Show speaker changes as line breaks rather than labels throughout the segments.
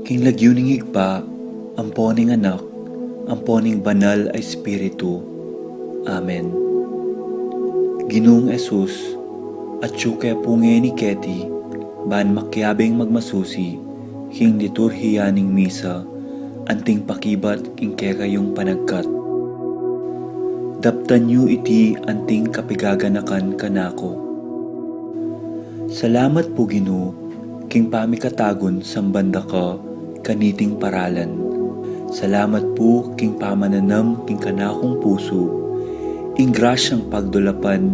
King lagyuning higpa, amponing anak, amponing banal ay Espiritu. Amen. Ginoong Esus, at syuke punge ni Keti, ban makyabing magmasusi, king liturhiyaning misa, anting pakibat king kekayong panagkat. Daptan yu iti anting kapigaganakan kanako. Salamat po Ginoo, king pamikatagon sambanda ka, kaniting paralan. Salamat po king pamananam king kanakong puso, ing grasyang pagdulapan,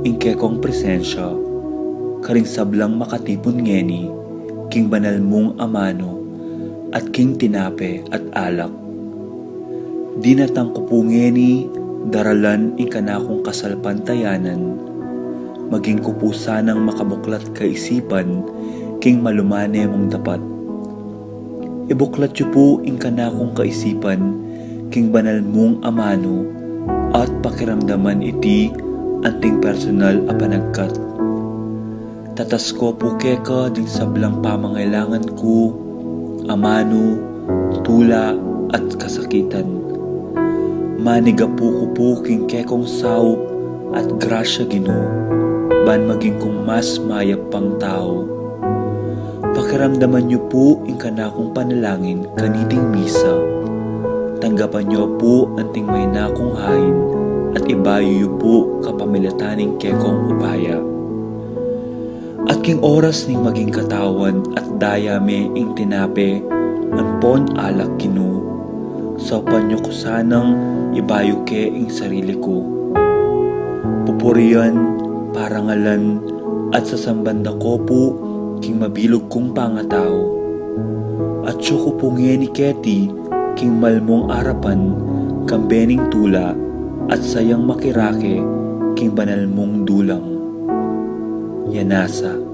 ing kekong presensya, karing sablang makatipon ngeni, king banal mong amano, at king tinape at alak. Dinatang ko po ngeni, daralan ing kanakong kasalpantayanan, maging ko po sanang makabuklat kaisipan, king malumane mong dapat. Ibuklat yu po ing kanakong kaisipan, king banal mong amano, at pakiramdaman iti anting personal a panagkat. Tatas ko po keka ding sablang pamangailangan ko, amano, tula at kasakitan. Maniga po ko po king kekong saup at grasya Ginoo, ban maging kong mas mayap pang tao. Pakiramdaman niyo po ing kanakong panalangin kaniting misa. Tanggapan niyo po anting may nakong hain at ibayo niyo po kapamilataning kekong upaya. At king oras ning maging katawan at dayame ing tinape, ampon alak Ginoo. Saupan niyo ko sanang ibayo ke ing sarili ko. Pupurian, parangalan, at sasambanda ko po king mabilog kong pangatao. At siyo ko pungye ni Keti, king malmong arapan, kambening tula, at sayang makirake, king banal mong dulang. Yanasa.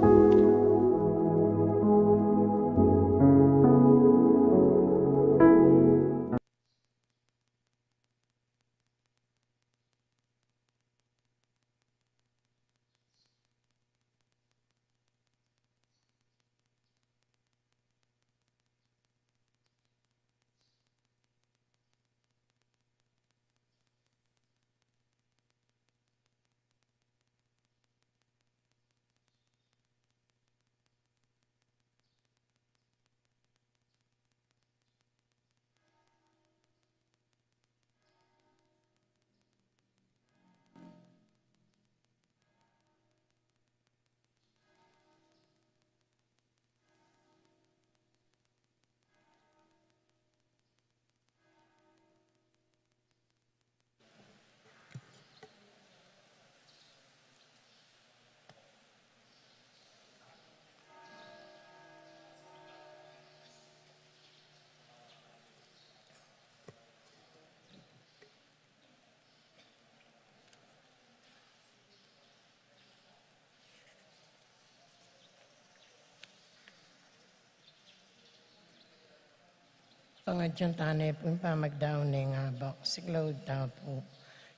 Pangadyan tanay po yung pamagdaon na nga bak, siklaw tao po.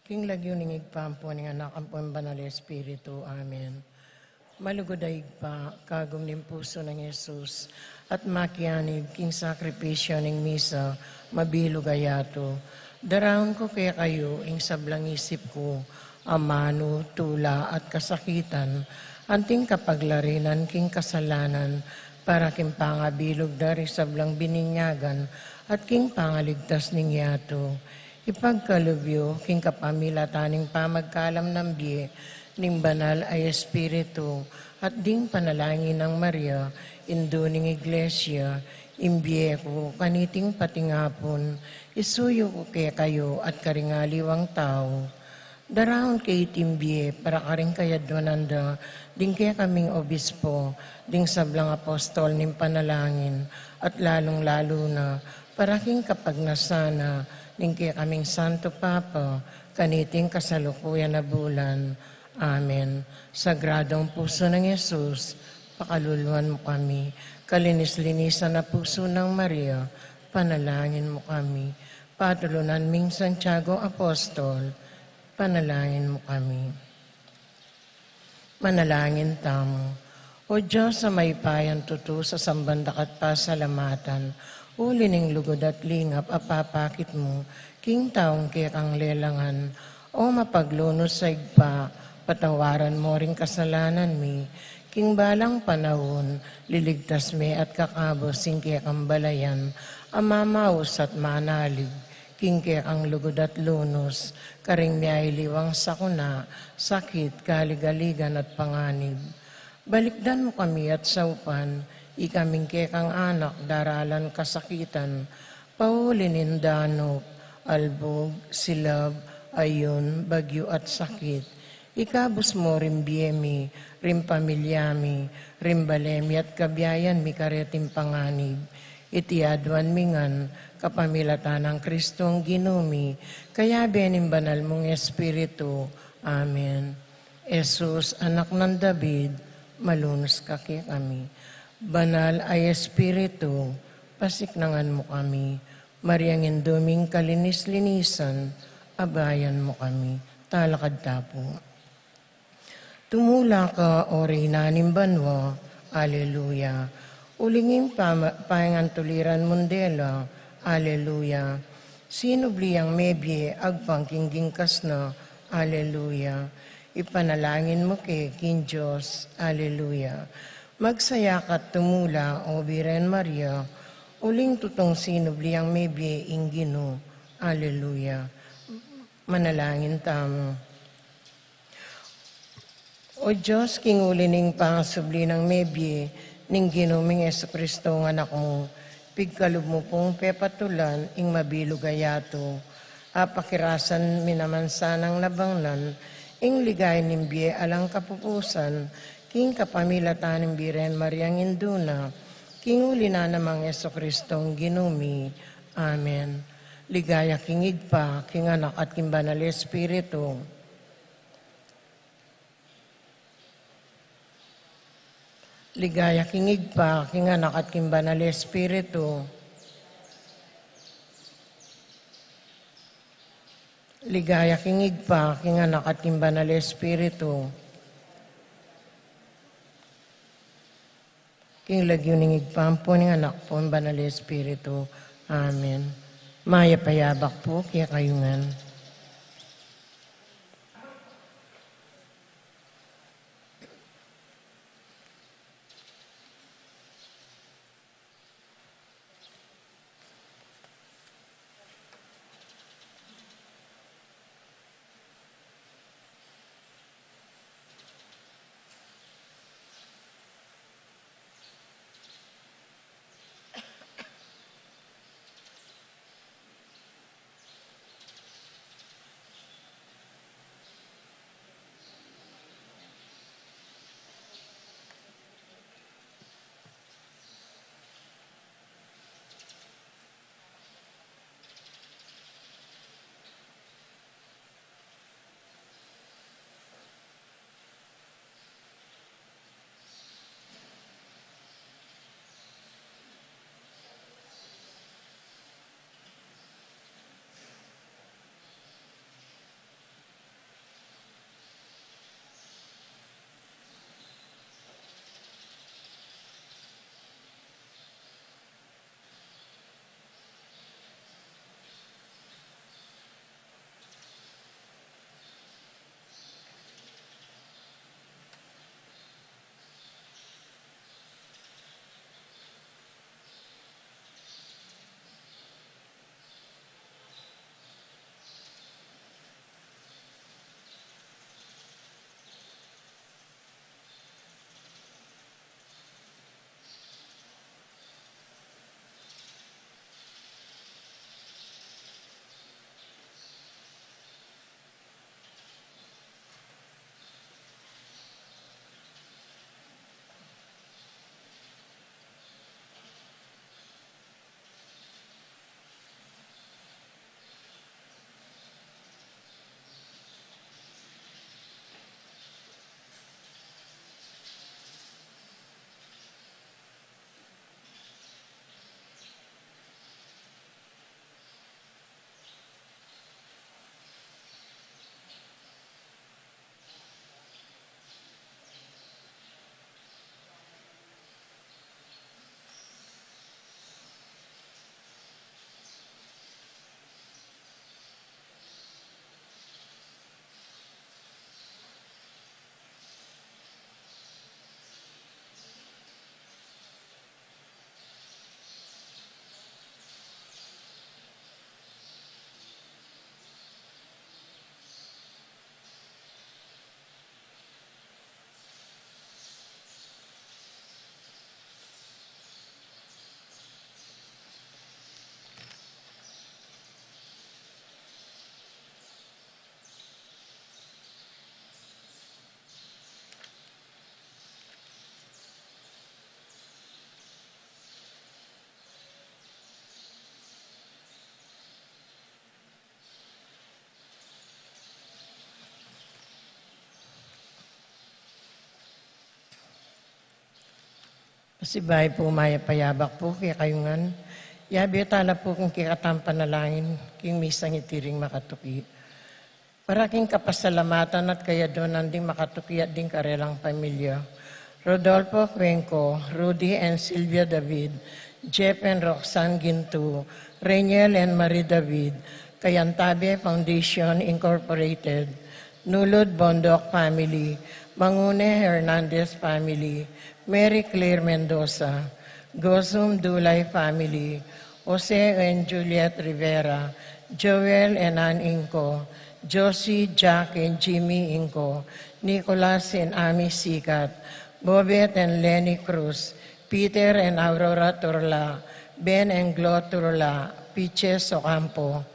King lagyo ning igpampo ning anak ang po yung banal Espiritu. Amen. Malugod ay igpa, kagum ning puso ng Yesus, at makianib king sakripisyo ning misa, mabilog ayato. Daraon ko kaya kayo, ing sablang isip ko, amano, tula at kasakitan, anting kapaglarinan king kasalanan, para king pangabilog dari sablang bininyagan, at king pangaligtas ning yato. Ipagkalubyo, king kapamilataning pamagkalam ng biye, ning banal ay Espiritu, at ding panalangin ng Maria, indo ning Iglesia, imbiye ko kaniting patingapon, isuyo ko kaya kayo at karingaliwang tao. Darahon kay timbiye, para karing kayadwananda, ding kaya kaming obispo, ding sablang apostol ning panalangin, at lalong-lalo na, para king kapag nasana, ning kaya kaming Santo Papa, kaniting kasalukuyan na bulan. Amen. Sagradong puso ng Yesus, pakaluluan mo kami. Kalinis-linisan na puso ng Maria, panalangin mo kami. Patulunan ming Santiago Apostol, panalangin mo kami. Manalangin tamo. O Diyos sa may payan tuto sa sambandak at pasalamatan, uli ning lugod at lingap apapakit mo, king taong kang lelangan, o mapaglunos sa igpa, patawaran mo ring kasalanan mi, king balang panahon, liligtas me at kakabos sing kang balayan, amamaos at manalig, king ang lugod at lunos, karing mi ay liwang sakuna, sakit, kaligaligan at panganib. Balikdan mo kami at saupan, ikaming kekang anak, daralan kasakitan, paulinin danop, albog, silab, ayon, bagyo at sakit. Ikabos mo rin biyemi, rin pamilyami, rin balemi at kabiyayan mi kareting panganib. Itiadwan mingan, kapamilatan ng Kristong ginumi, kaya bening banal mong Espiritu. Amen. Jesus, anak ng David, malunos ka kami. Banal ay Espiritu, pasiknangan mo kami. Mariangin duming kalinis-linisan, abayan mo kami. Talakad tapo. Tumula ka, o Reyna ng Banwa, Alleluia. Ulingin pahingan tuliran mundela, Alleluia. Sinubliyang mebye, agpangkingging kasna, Alleluia. Ipanalangin mo king Diyos, Alleluia. Magsaya ka't tumula, o Birhen Maria, uling tutong sinubliyang mebye inggino, Alleluia. Manalangin tamo. O Diyos, king ulining pangasubli ng mebye, ning ginuming Jesucristo ng anak mo, pigkalub mo pong pepatulan, ing mabilog ayato, apakirasan minamansanang nabangnan, ing ligay nimbiye alang kapupusan, king kapamilatan ng Birhen Mariang Induna, king uli na namang Jesucristong ginumi. Amen. Ligaya king igpa, king anak at king banal Espiritu. Ligaya king igpa, king anak at king banal Espiritu. Ligaya king igpa, king anak at king banal Espiritu. King lagyo ning igpampo ning anak po ang banal Espiritu. Amen. Maya payabak po, kaya kayungan. Kasibay po maya payabak po kaya kayungan. Yabi tala po kung kikatampan na langin, king misang itiring makatuki. Para king kapasalamatan at kaya doon nanding makatuki at ding karelang pamilya. Rodolfo Cuenco, Rudy and Sylvia David, Jeff and Roxanne Gintu, Reniel and Marie David, Kayantabe Foundation Incorporated, Nulod Bondok Family, Mangune Hernandez Family, Mary Claire Mendoza, Gosum Dulay Family, Jose and Juliet Rivera, Joel and Ann Inco, Josie, Jack and Jimmy Inco, Nicolas and Ami Sikat, Bobet and Lenny Cruz, Peter and Aurora Turla, Ben and Glo Turla, Piches Ocampo,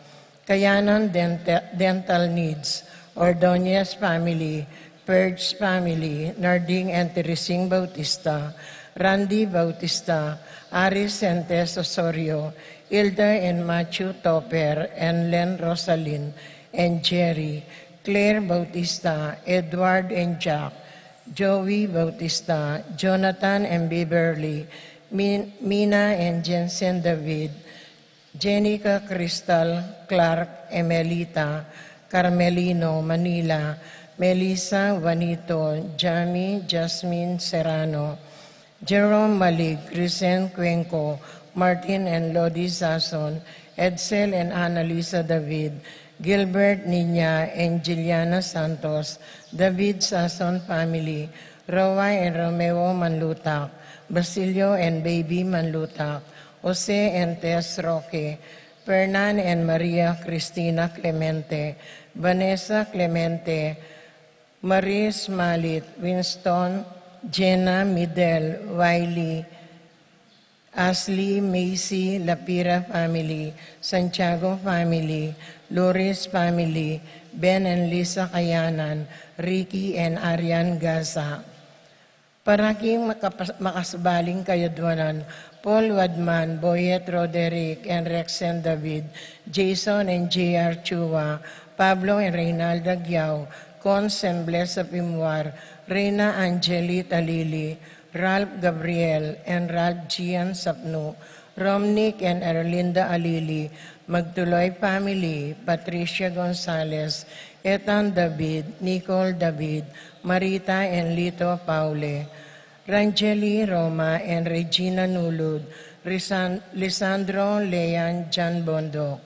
Kayanan Dental Needs, Ordonez Family, Purge Family, Narding and Teresing Bautista, Randy Bautista, Aris and Tess Osorio, Ilda and Matthew Topper, and Len Rosalyn, and Jerry, Claire Bautista, Edward and Jack, Joey Bautista, Jonathan and Beverly, Mina and Jensen David, Jenica Crystal, Clark, Emelita, Carmelino, Manila, Melissa Juanito, Jamie Jasmine Serrano, Jerome Malig, Risen Cuenco, Martin and Lodi Sason, Edsel and Annalisa David, Gilbert Niña and Juliana Santos, David Sason family, Roy and Romeo Manlutak, Basilio and Baby Manlutak, Jose and Tess Roque, Fernan and Maria Cristina Clemente, Vanessa Clemente, Maris Malit, Winston, Jenna Midel, Wiley, Ashley, Macy, Lapira family, Santiago family, Loris family, Ben and Lisa Kayanan, Ricky and Arian Gaza. Paraking makasbaling kayadwanan, Paul Wadman, Boyet Roderick, and Rexen David, Jason and J.R. Chua, Pablo and Reynalda Gyao, Cons and Blessa Pimwar, Reina Angelita Lili, Ralph Gabriel, and Ralph Gian Sapno, Romnick and Erlinda Alili, Magtuloy family, Patricia Gonzalez, Ethan David, Nicole David, Marita and Lito Paule, Rangeli Roma and Regina Nulud, Lisandro Lean Jan Bondok,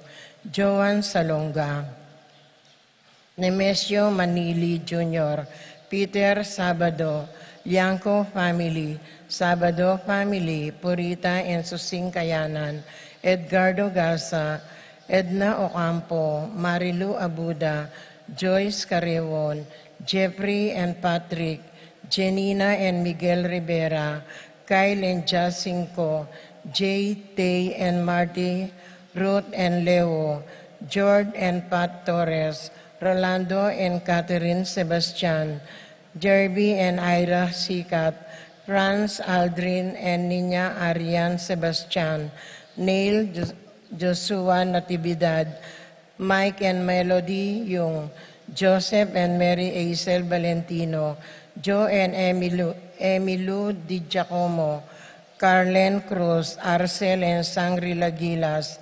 Joan Salonga, Nemesio Manili Jr., Peter Sabado, Liangco family, Sabado family, Purita and Susing Kayanan, Edgardo Gaza, Edna Ocampo, Marilu Abuda, Joyce Carewon, Jeffrey and Patrick, Janina and Miguel Rivera, Kyle and Jacinco, Jay, Tay and Marty, Ruth and Leo, George and Pat Torres, Rolando and Catherine Sebastian, Jerby and Ira Sikat, Franz Aldrin and Nina Arian Sebastian, Neil Joshua Natividad, Mike and Melody Yung, Joseph and Mary Aisel Valentino, Joe and Emilu Di Giacomo, Carlen Cruz, Arcel and Sangrila Gilas,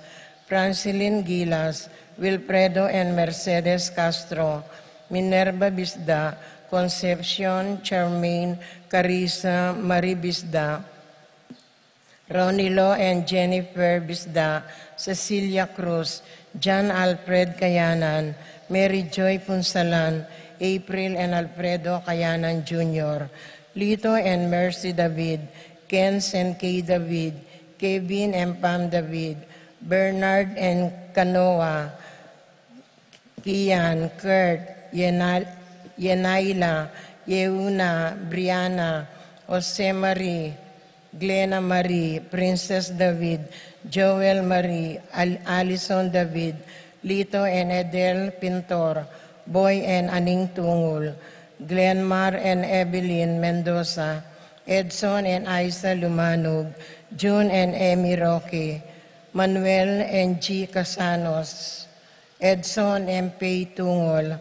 Francilin Gilas, Wilfredo and Mercedes Castro, Minerva Bisda, Concepcion, Charmaine, Carissa, Marie Bisda, Ronilo and Jennifer Bisda, Cecilia Cruz, John Alfred Kayanan, Mary Joy Punsalan, April and Alfredo Kayanan Jr., Lito and Mercy David, Kens and Kay David, Kevin and Pam David, Bernard and Canoa, Kian, Kurt, Yenaila, Yeuna, Brianna, Jose Marie, Glenna Marie, Princess David, Joel Marie, Alison David, Lito and Edel Pintor, Boy and Aning Tungul, Glenmar and Evelyn Mendoza, Edson and Isa Lumanog, June and Emmy Roque, Manuel and G. Casanos, Edson and Pei Tungol,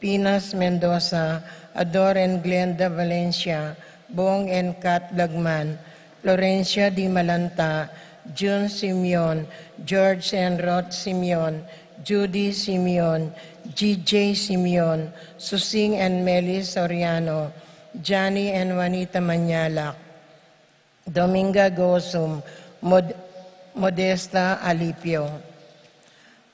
Pinas Mendoza, Ador and Glenda Valencia, Bong and Kat Lagman, Florencia Di Malanta, June Simeon, George Enrot Simeon, Judy Simeon, GJ Simeon, Susing and Meli Soriano, Johnny and Juanita Manyalak, Dominga Gosum, Modesta Alipio.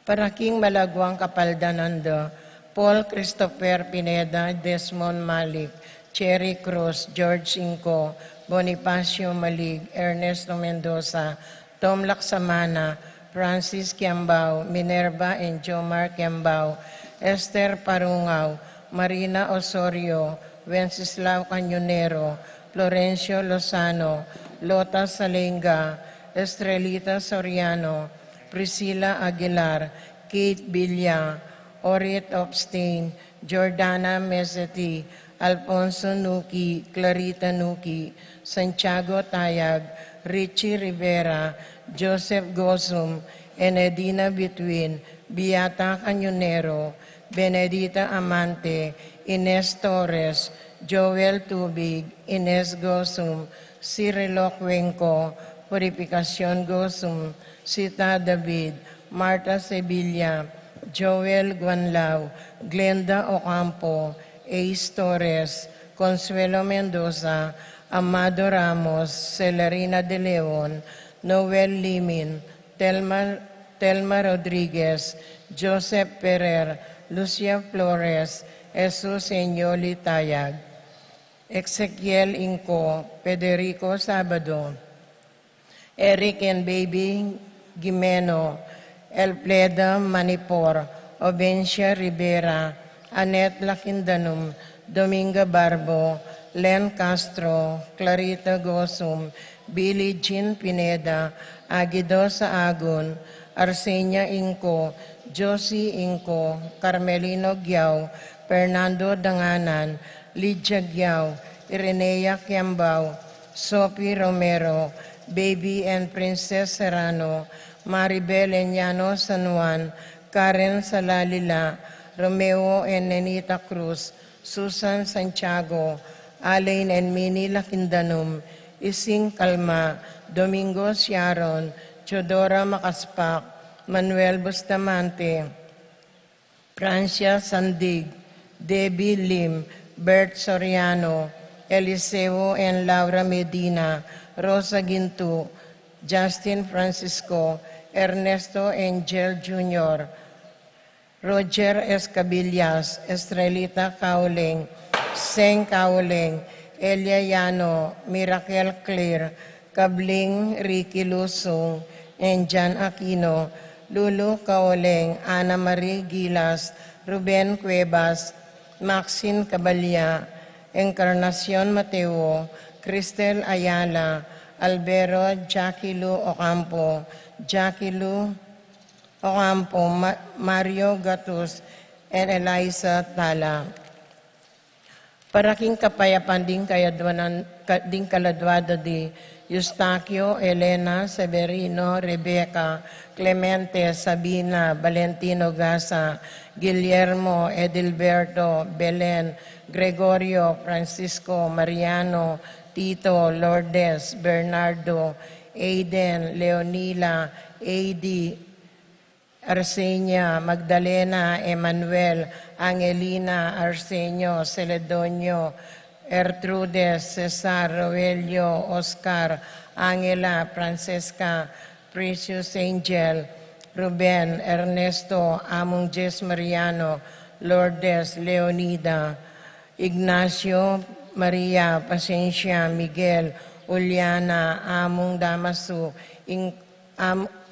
Paraking Malagwang Kapaldananda, Paul Christopher Pineda, Desmond Malik, Cherry Cruz, George Inco, Bonifacio Malig, Ernesto Mendoza, Tom Laksamana, Francis Kiambao, Minerva and Jomar Kiambao, Esther Parungaw, Marina Osorio, Wenceslao Cañonero, Florencio Lozano, Lota Salenga, Estrelita Soriano, Priscilla Aguilar, Kate Villa, Orit Opstein, Jordana Meseti, Alfonso Nuki, Clarita Nuki, Santiago Tayag, Richie Rivera, Joseph Gosum, Enedina Between, Beata Cañonero, Benedita Amante, Ines Torres, Joel Tubig, Ines Gosum, Cirilo Cuenco, Purificación Gosum, Sita David, Marta Sevilla, Joel Guanlao, Glenda Ocampo, Ace Torres, Consuelo Mendoza, Amado Ramos, Celerina De Leon, Noel Limin, Telma Rodriguez, Joseph Ferrer, Lucia Flores, Jesus Enyoli Tayag, Ezequiel Inco, Federico Sabado, Eric and Baby Gimeno, Elpleda Manipor, Obencia Rivera, Annette Lakindanum, Dominga Barbo, Len Castro, Clarita Gosum, Billie Jean Pineda, Aguido Saagun, Arsenia Inco, Josie Inco, Carmelino Giao, Fernando Danganan, Lydia Giao, Irenea Kiambao, Sophie Romero, Baby and Princess Serrano, Maribel Enyano San Juan, Karen Salalila, Romeo and Nenita Cruz, Susan Santiago, Alain and Minnie Lakindanum, Ising Kalma, Domingo Sharon, Chodora Makaspak, Manuel Bustamante, Francia Sandig, Debbie Lim, Bert Soriano, Eliseo and Laura Medina, Rosa Gintu, Justin Francisco, Ernesto Angel Jr., Roger Escabillas, Estrelita Cauling, Seng Cauling, Elia Yano, Miracle Clear, Kabling Ricky Lusung, and Jan Aquino, Lulu Kaoleng, Ana Marie Gilas, Ruben Cuevas, Maxine Cabalya, Encarnacion Mateo, Cristel Ayala, Albero Jackie Lu Ocampo, Jackie Lu Ocampo, Mario Gatus, and Eliza Tala. Paraking kapayapan din kaladwada di Eustaquio, Elena, Severino, Rebecca, Clemente, Sabina, Valentino Gasa, Guillermo, Edilberto, Belen, Gregorio, Francisco, Mariano, Tito, Lourdes, Bernardo, Aiden, Leonila, Adi, Arsenia, Magdalena, Emmanuel, Angelina, Arsenio, Celedonio, Ertrudes, Cesar, Roelio, Oscar, Angela, Francesca, Precious Angel, Ruben, Ernesto, Among Jes Mariano, Lourdes, Leonida, Ignacio, Maria, Pasencia, Miguel, Uliana, Among Damaso,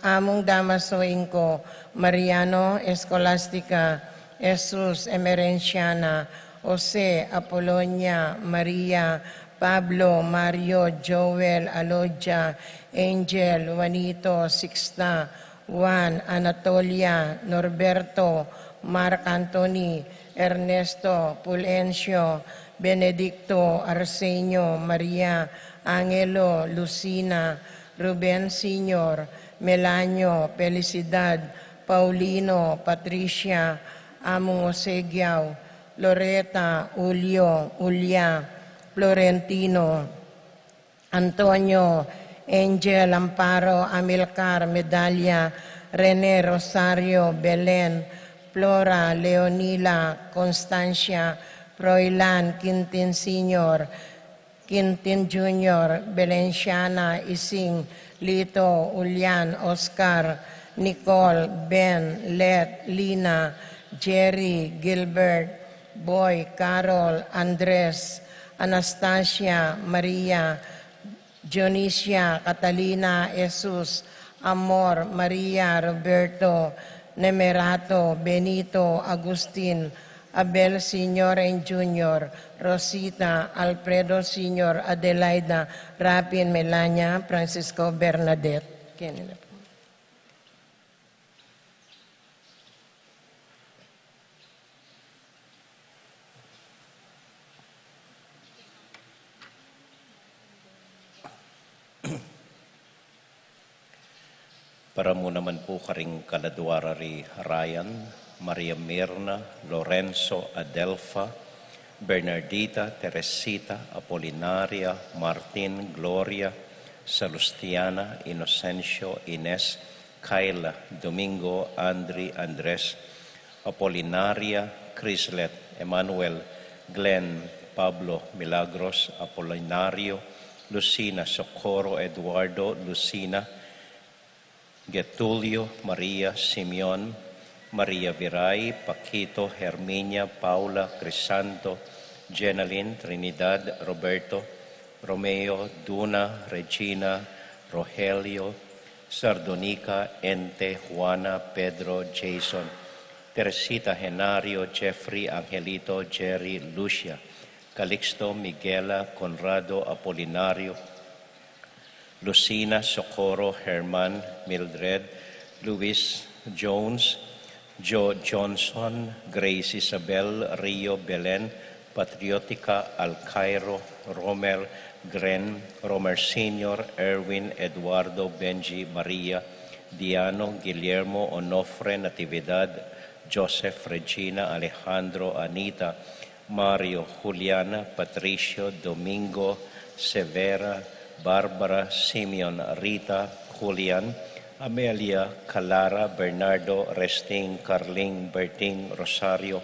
Among Damaso Inco, Mariano, Escolastica, Jesus, Emerenciana, Jose, Apolonia, Maria, Pablo, Mario, Joel, Alodia, Angel, Juanito, Sixta, Juan, Anatolia, Norberto, Mark Anthony, Ernesto, Pulensio, Benedicto, Arsenio, Maria, Angelo, Lucina, Ruben Senior, Melanio, Felicidad, Paulino, Patricia, Among Osegiao, Loreta, Julio, Ulia, Florentino, Antonio, Angel, Amparo, Amilcar, Medalla, Rene, Rosario, Belen, Flora, Leonila, Constancia, Froilan, Quintin Senior, Quintin Junior, Belenciana, Ising, Lito, Ulian, Oscar, Nicole, Ben, Let, Lina, Jerry, Gilbert, Boy, Carol, Andres, Anastasia, Maria, Dionisia, Catalina, Jesus, Amor, Maria, Roberto, Nemerato, Benito, Agustin, Abel Sr. and Jr., Rosita, Alfredo Sr., Adelaida, Rapin, Melania, Francisco, Bernadette. Kanina po.
Para mo naman po karing kaladwara ri Ryan, Maria Mirna, Lorenzo, Adelfa, Bernardita, Teresita, Apolinaria, Martin, Gloria, Salustiana, Inocencio, Ines, Kayla, Domingo, Andri, Andres, Apolinaria, Crislet, Emmanuel, Glenn, Pablo, Milagros, Apolinario, Lucina, Socorro, Eduardo, Lucina, Getulio, Maria, Simeon, Maria Viray, Paquito, Herminia, Paula, Crisanto, Jenaline, Trinidad, Roberto, Romeo, Duna, Regina, Rogelio, Sardonica, Ente, Juana, Pedro, Jason, Teresita, Genario, Jeffrey, Angelito, Jerry, Lucia, Calixto, Miguela, Conrado, Apolinario, Lucina, Socorro, Herman, Mildred, Luis, Jones, Joe Johnson, Grace Isabel, Rio, Belen, Patriotica, Alcairo, Romer, Gren, Romer Sr., Erwin, Eduardo, Benji, Maria, Diano, Guillermo, Onofre, Natividad, Joseph, Regina, Alejandro, Anita, Mario, Juliana, Patricio, Domingo, Severa, Barbara, Simeon, Rita, Julian, Amelia, Calara, Bernardo, Resting, Carling, Berting, Rosario,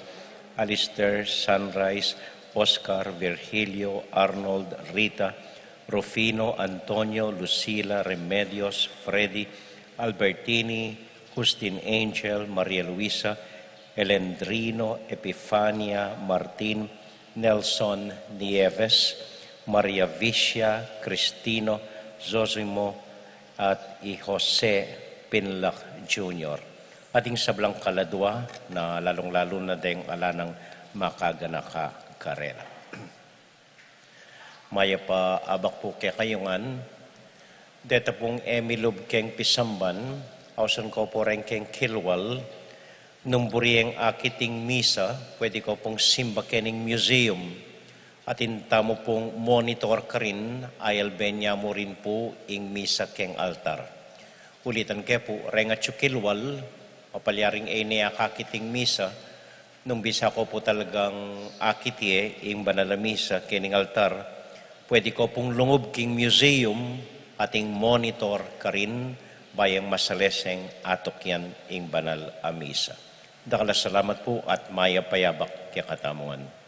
Alistair, Sunrise, Oscar, Virgilio, Arnold, Rita, Rufino, Antonio, Lucila, Remedios, Freddy, Albertini, Justin Angel, Maria Luisa, Elendrino, Epifania, Martin, Nelson, Nieves, Maria Vicia, Cristino, Zosimo, at i Jose Pinlac Jr. Ating sablang kaladwa na lalong-lalo na deng ala ng makaganaka karela. Maya pa abak po kaya kayungan, deta pong Emilub keng pisamban, ausan ko po rin keng kilwal, numburieng akiting misa, pwede ko pong simba kening museum, at intamo pong monitor ka rin, ayal benya mo rin po ing misa keng altar. Ulitan ke po, renga chukilwal, mapalyaring ay niya kakiting misa, nung bisa ko po talagang akitie ing banal na misa kening altar, pwede ko pong lungob king museum, ating monitor ka rin, bayang masaleseng atok yan ing banal a misa. Dakala salamat po at maya payabak kaya katamungan.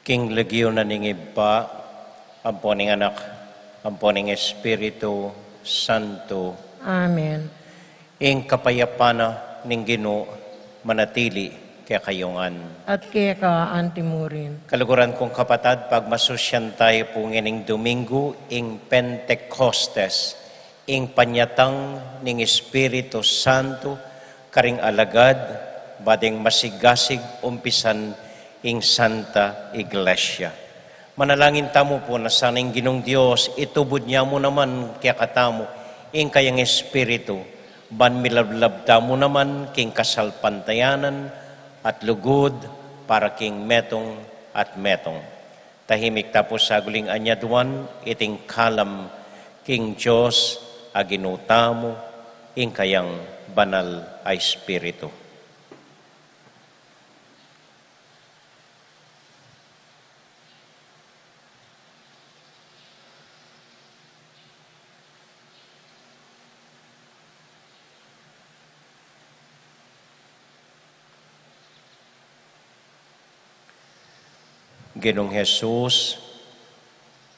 King Legio na ningibba, amponing anak, amponing Espiritu Santo,
Amen.
ing kapayapana ning Ginoo manatili kaya kayongan.
At kaya ka antimurin.
Kaluguran kong kapatad, pagmasusyan tayo po ngining Domingo, ing Pentecostes, ing panyatang ning Espiritu Santo, karing alagad, bading masigasig umpisan ing Santa Iglesia. Manalangin tamo po na sanang Ginong Diyos, itubod niya mo naman kaya katamo, ing kayang Espiritu, ban milablab tamo naman king kasalpantayanan at lugod para king metong at metong. Tahimik tapos sa guling anyaduan, iting kalam king Diyos aginutamo, ing kayang banal ay Espiritu. Ginong Jesus,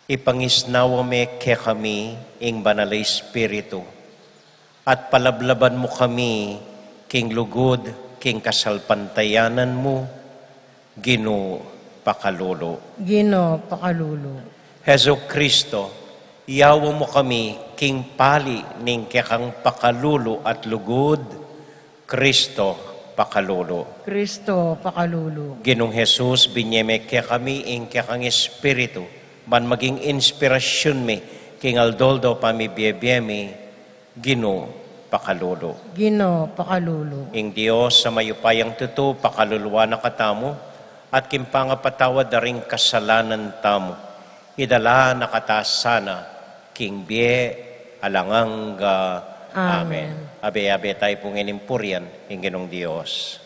ipangisnawa me ke kami ing banal na Espiritu at palablaban mo kami king lugod, king kasalpantayanan mo, Ginoo Pakalolo.
Gino Pakalulo.
Heso Kristo, iyawa mo kami king pali ning kekang pakalulo at lugod, Kristo Pakalolo.
Kristo Pakalulo.
Ginong Jesus, binyeme kaya kami ing kekang Espiritu, man maging inspirasyon mi, king aldoldo pamibiyebiyemi, Ginoo Pakalolo.
Gino Pakalulo.
Ing Diyos sa mayupayang tuto, pakaluluwa na katamo, at kimpangapatawad na rin kasalanan tamo. Idala nakatasana, king biye, alanganga. Amen. Abe-abe tayo pong inimpuryan, ing Ginong Diyos.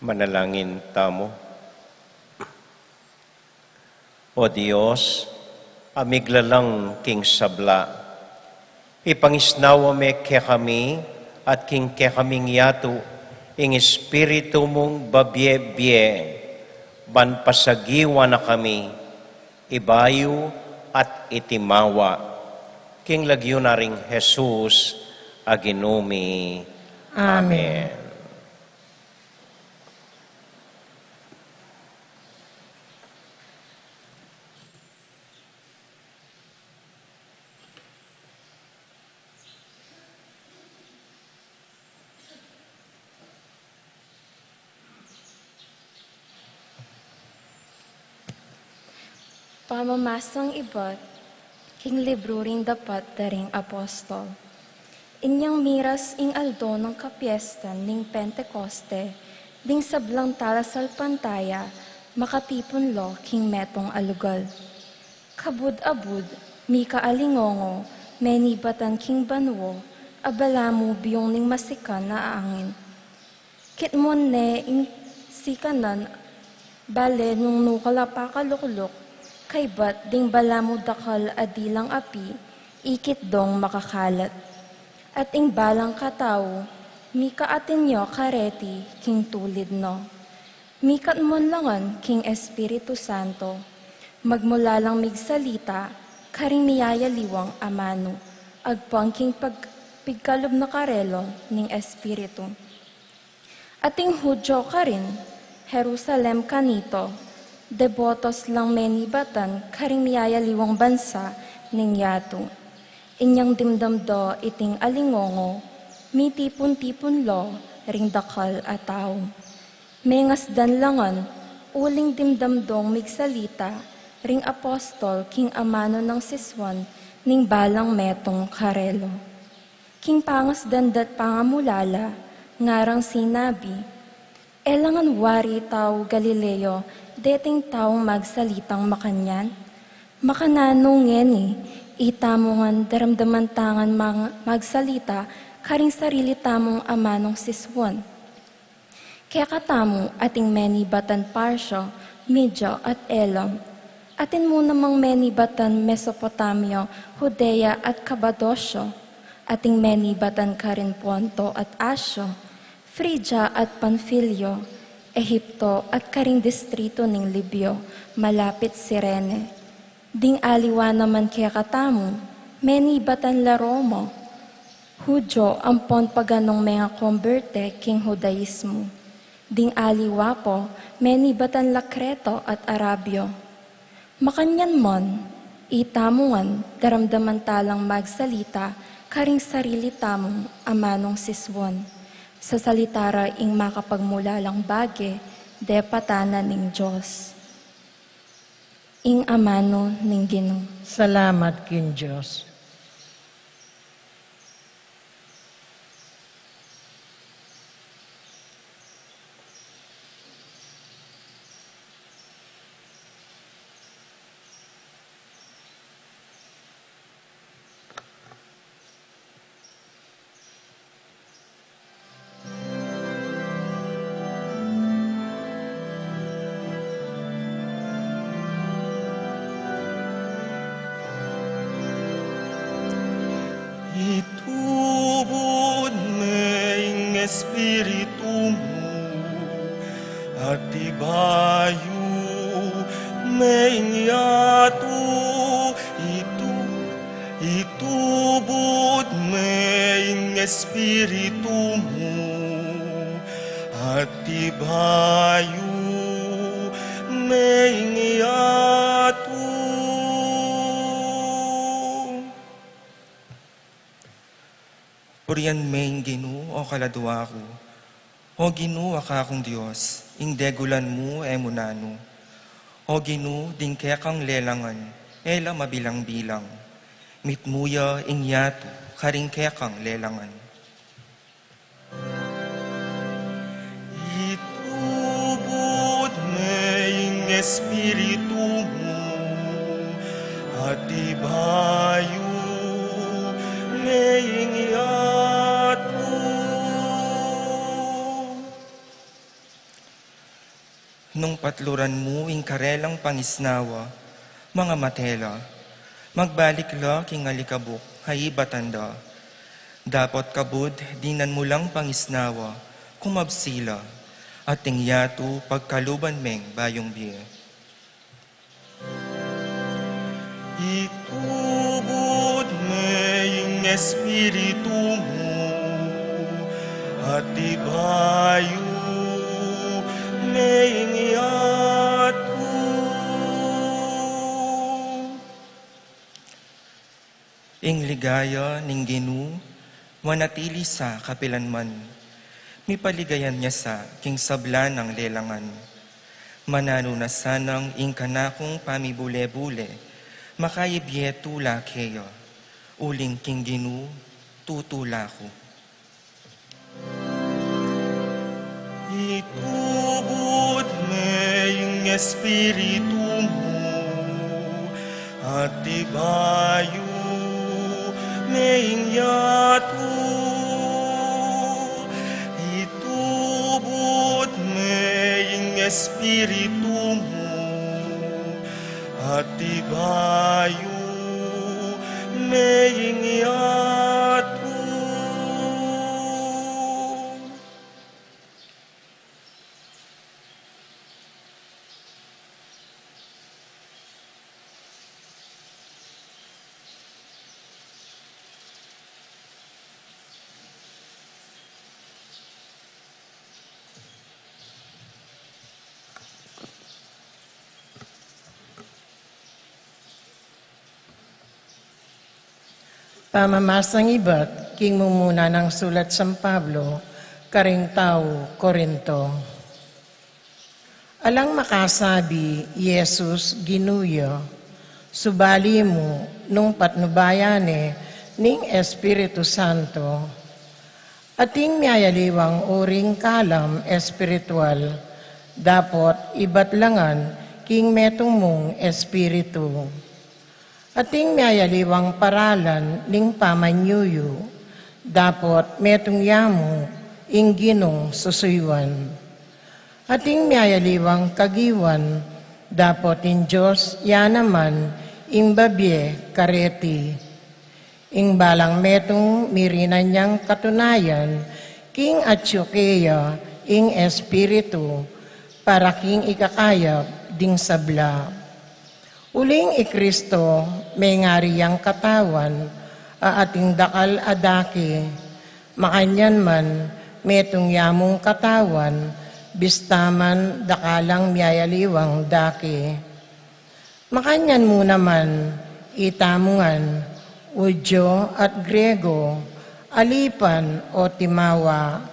Manalangin tamo. O Diyos, amiglalang king sabla, ipangisnawa me ke kami at king ke kaming yato, ing espiritu mong babye-bye, ban pasagiwa na kami, ibayo at itimawa, king lagyo na ring Jesus, aginumi. Amen.
Pamamasang iba't, king libro ring dapat daring apostol. Inyang miras ing aldo ng kapiestan ning Pentecoste, ding sablang talasal pantaya, makatipon lo king metong alugal. Kabud-abud, mi kaalingongo, menibatan king banwo, abalamu biyong ning masikan na angin. Kitmon ne ing sikanan, bale nung nukalapakalukluk, kay bat ding balamu dakal adilang api, ikit dong makakalat. At ing balang katao, mika atinyo kareti king tulid no. Mikat mon langan king Espiritu Santo, magmula lang migsalita, karing miyayaliwang amano, agpang king pigkalob na karelo ning Espiritu. Ating Hudyo ka rin, Jerusalem kanito, debotos lang menibatan karing miyayaliwang bansa ning yato. Inyang dimdamdo iting alingongo, mitipon-tipon lo ring dakal at tao. Mengas danlangan, uling dimdamdong migsalita, ring apostol king amano ng siswan ning balang metong karelo. King pangas dandat pangamulala, ngarang sinabi, elangan wari tao Galileo, deting taong magsalitang makanyan. Makananong ngeni, itamongan daramdaman tangan magsalita, karing sarili tamong amanong siswan. Kaya katamo ating menibatan Parsyo, Media at Elam. Atin mo namang menibatan Mesopotamia, Judea at Kabadosyo. Ating menibatan ka rin Ponto at Asyo, Phrygia at Panfilio, Ehipto at karing distrito ning Libyo, malapit Sirene. Ding aliwa naman kaya katamo, menibatan la Roma, Hudyo ampon paganong mga konberte king Judaismo. Ding aliwa po, menibatan la Kreto at Arabyo. Makanyan mon, itamungan, daramdaman talang magsalita, karing sarili tamong amanong siswan. Sa salitara ing makapagmulalang bage, de patana ning Diyos. Ing amano ning Ginoo.
Salamat kin Diyos.
Itubod may Espiritu mo at ibayo may yato. Itubod may Espiritu mo at ibayo may yato. Purian main Ginoo o kaladwa ko. O Ginoo ka akong Diyos, ing degulan mo emunano. O Ginoo ding kaya kang lelangan, ela mabilang-bilang. Mitmuya ing yato, karing kaya kang lelangan. Itubod ing Espiritu mo, at ibayo ing yato. Nung patluran mo ing karelang pangisnawa, mga matela, magbalik la king alikabok, hay batanda. Dapat kabud, dinan mo lang pangisnawa, kumabsila, at ing yato pagkaluban meng bayong biye. Itubod ing Espiritu mo, at ibayo ing yato. Ing ligaya ning Ginoo, manatili sa kapilanman, mipaligayan niya sa king sabla ng lelangan. Manano na sanang ingkanakong pamibule-bule, makayibye tula keyo, uling king ginu, tutula ko. Itubod may espiritu mo, at tibayo may yato. Itubod may espiritu mo, at tibayo may yato.
Pamamasang iba't king mumuna ng sulat San Pablo, karing tao, Korinto. Alang makasabi, Yesus, ginuyo, subali mo nung patnubayane ning Espiritu Santo, ating miyayaliwang uring kalam espiritual, dapat ibatlangan king metong mong Espiritu. Ating miyayaliwang paralan ning pamanyuyo, dapat metong yamu ing ginong susuywan. Ating miyayaliwang kagiwan, dapat in Diyos yanaman ing babye kareti. Ing balang metong mirinan niyang katunayan, king atsyokeya ing espiritu, para king ikakayap ding sabla. Uling ikristo, may ngariyang katawan, ating dakal adaki, makanyan man, metong yamong katawan, bistaman dakalang miyayaliwang daki. Makanyan mo naman, itamungan, Udyo at Grego, alipan o timawa,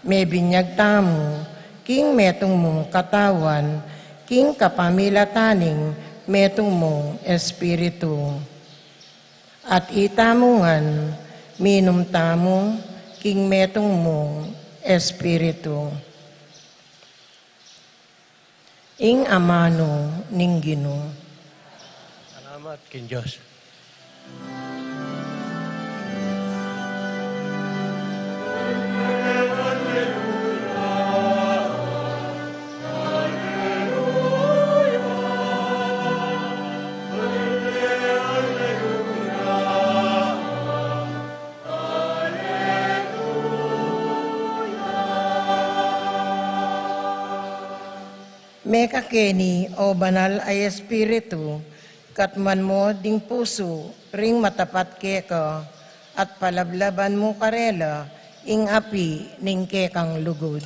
may binyag tamo, king metong mong katawan, king kapamilataning, metong mong espiritu. At itamungan, minum tamo, king metong mong espiritu. Ing amano ning Ginoo.
Salamat king Diyos.
Meka keni o banal ay espiritu, katman mo ding puso, ring matapat keka, at palablaban mo karela, ing api ning kekang lugod.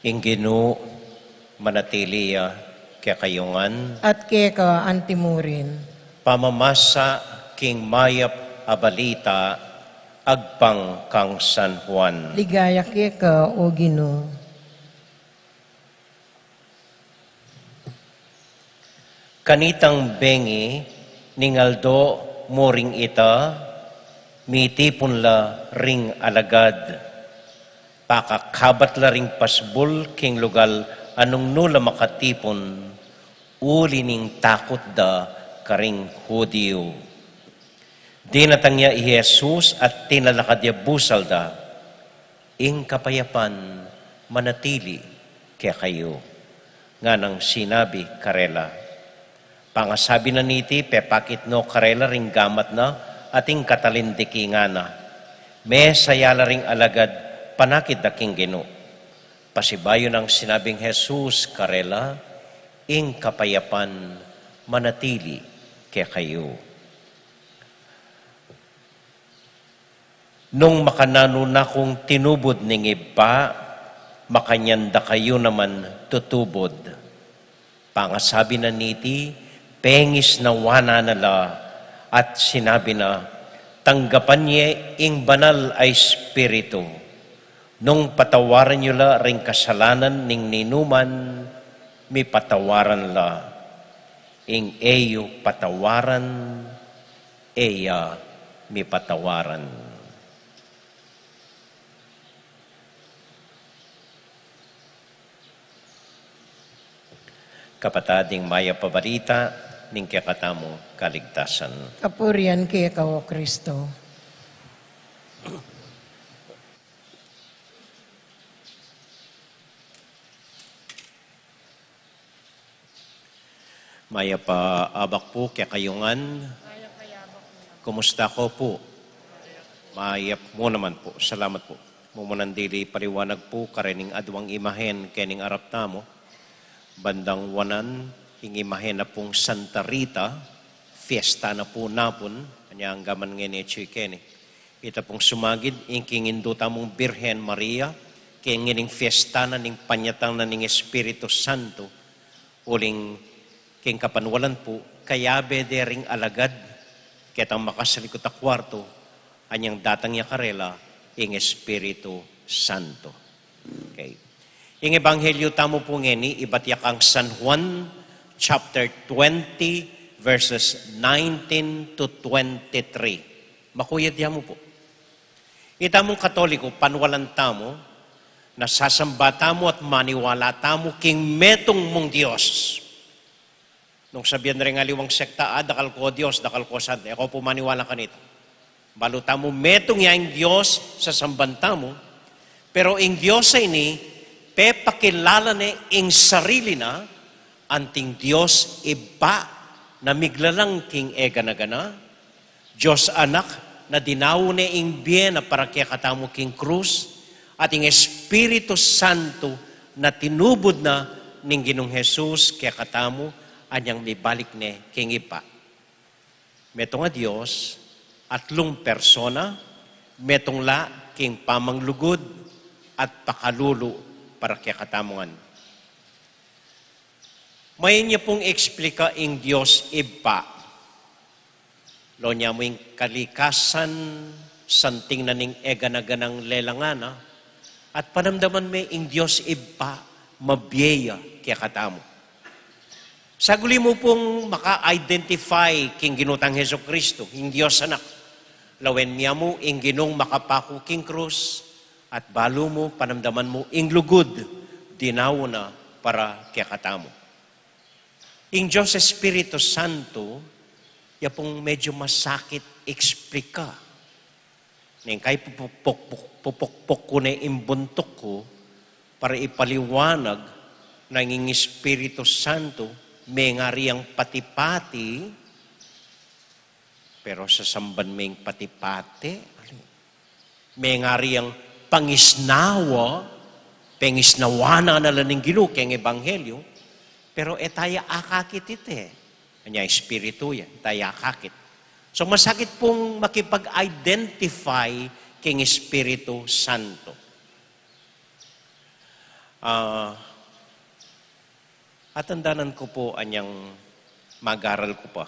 Ing Ginoo, manatiliya, kekayungan,
At keka antimurin.
pamamasa, king mayap abalita, agpang kang San Juan.
Ligaya keka o Ginoo.
Kanitang bengi, ningaldo muring ita, mitipon la ring alagad, pakakabat la ring pasbol king lugal anong nula makatipon, uli ning takot da karing Hudiyo. Dinatangya i Jesus at tinalakadya busal da, ing kapayapan manatili kaya kayo. Nga nang sinabi karela, pangasabi na niti pepakit no karela ring gamat na ating katalindiki nga na, may sayala ring alagad panakit daking Ginoo. Pasibayo ng sinabing Jesus karela, ing kapayapan manatili kaya kayo. Nung makanano na kong tinubod ning iba, makanyanda kayo naman tutubod. Pangasabi na niti, pengis na wana nala, at sinabi na, tanggapan niya ing banal ay spirito. Nung patawaran niyo la ring kasalanan ning ninuman, mi patawaran la. Ing eyo patawaran, eya mi patawaran. Kapatading maya pabarita, ning kakatamo kaligtasan.
Kapurian kay ikaw, O Kristo.
Maya pa abak po kaya kayungan. Kumusta ko po? Mayap mo naman po. Salamat po. Mumunandili paliwanag po karening adwang imahen kening arap tamo. Bandang wanan, hingimahen na pong Santa Rita, fiesta na po napon, kanya ang gaman ngene chikene. Ita pong sumagid, ingkingin do tamong Birhen Maria, kingining fiesta na ning panyatang na ning Espiritu Santo, uling king kapanwalan po, kaya bedering alagad, ketang makasalikot a kwarto, anyang datang niya karela, ing Espiritu Santo. Okay. Yung ebanghelyo tamo po ngeni, ibatyak ang San Juan, chapter 20, verses 19 to 23. Makuyad yan mo po. Itamong Katoliko, panwalan tamo, nasasamba tamo at maniwala tamo king metong mong Diyos. Nung sabihan na rin aliwang sekta, dakal ko Diyos, dakal ko sante, ako po maniwala ka nito. Balo tamo metong yaing Diyos sa samban tamo, pero ing Diyos ay ni, pakilala ni ing sarili na, anting Diyos iba na miglalang king eganagana, Diyos anak na dinawo ni ing bien na para kaya katamo king krus, at ing Espiritu Santo na tinubod na ning Ginong Jesus kaya katamo, anyang mibalik ni king iba. Metong nga Diyos, atlong persona, metong la king pamanglugod at pakalulu para kaya katamungan. May niya pong eksplika ing Diyos iba. Lo niya mo yung kalikasan, santing na ning eganaganang lelangana, at panamdaman may ing Diyos iba, mabiyaya kaya katamo. Saguli mo pong maka-identify king ginutang Heso Kristo, ing Diyos anak. Lawen niya mo ing ginong makapako king krus, at balo mo, panamdaman mo, ing lugod, dinawo na para kaya katamo. Ing Diyos Espiritu Santo, ya pong medyo masakit eksplika. Ning kay pupukpok ko na imbuntok ko, para ipaliwanag na ing Espiritu Santo, may ngariang patipati, pero sa samban may patipati, may ngariang pangisnawa, pengisnawana na laning ginukeng ebanghelyo, pero etaya akakit ite. Kanya espiritu yan, etaya akakit. So masakit pong makipag-identify king Espiritu Santo. At andanan ko po anyang mag-aral ko pa.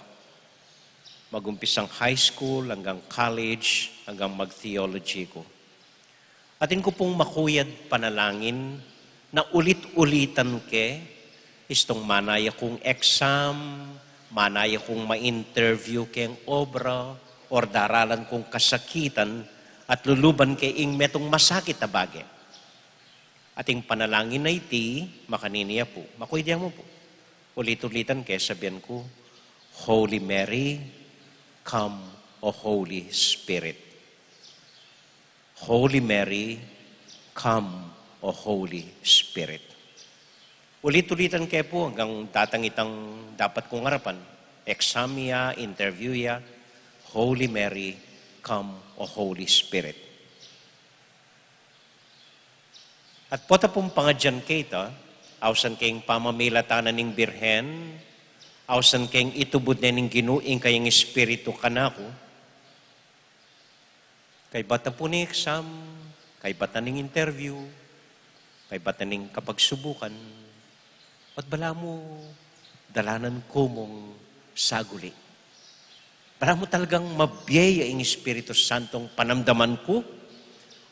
Magumpisang high school, hanggang college, hanggang mag-theology ko. Atin ko pong makuyad panalangin na ulit-ulitan ke, istong manaya kong exam, manaya kong ma-interview keng obra, or daralan kong kasakitan, at luluban ke ing metong masakit na bagay. Ating panalangin na iti, makaniniya po. Makuyad mo po. Ulit-ulitan ke, sabihan ko, Holy Mary, come, O Holy Spirit. Holy Mary, come, O Holy Spirit. Ulit-ulitan kayo po hanggang datang itang dapat kong harapan. Exam ya, interview ya, Holy Mary, come, O Holy Spirit. At pota pong pangadyan kita, awsan kayong pamamilatanan ng Birhen, awsan kayong itubod na ng ginuing kayong Espiritu kanako, Kay bata po ni exam, kay bata ning interview, kay bata ning kapagsubukan, at bala mo dalanan ko mong saguli. Bala mo talagang mabiyaya ang Espiritu Santong panamdaman ko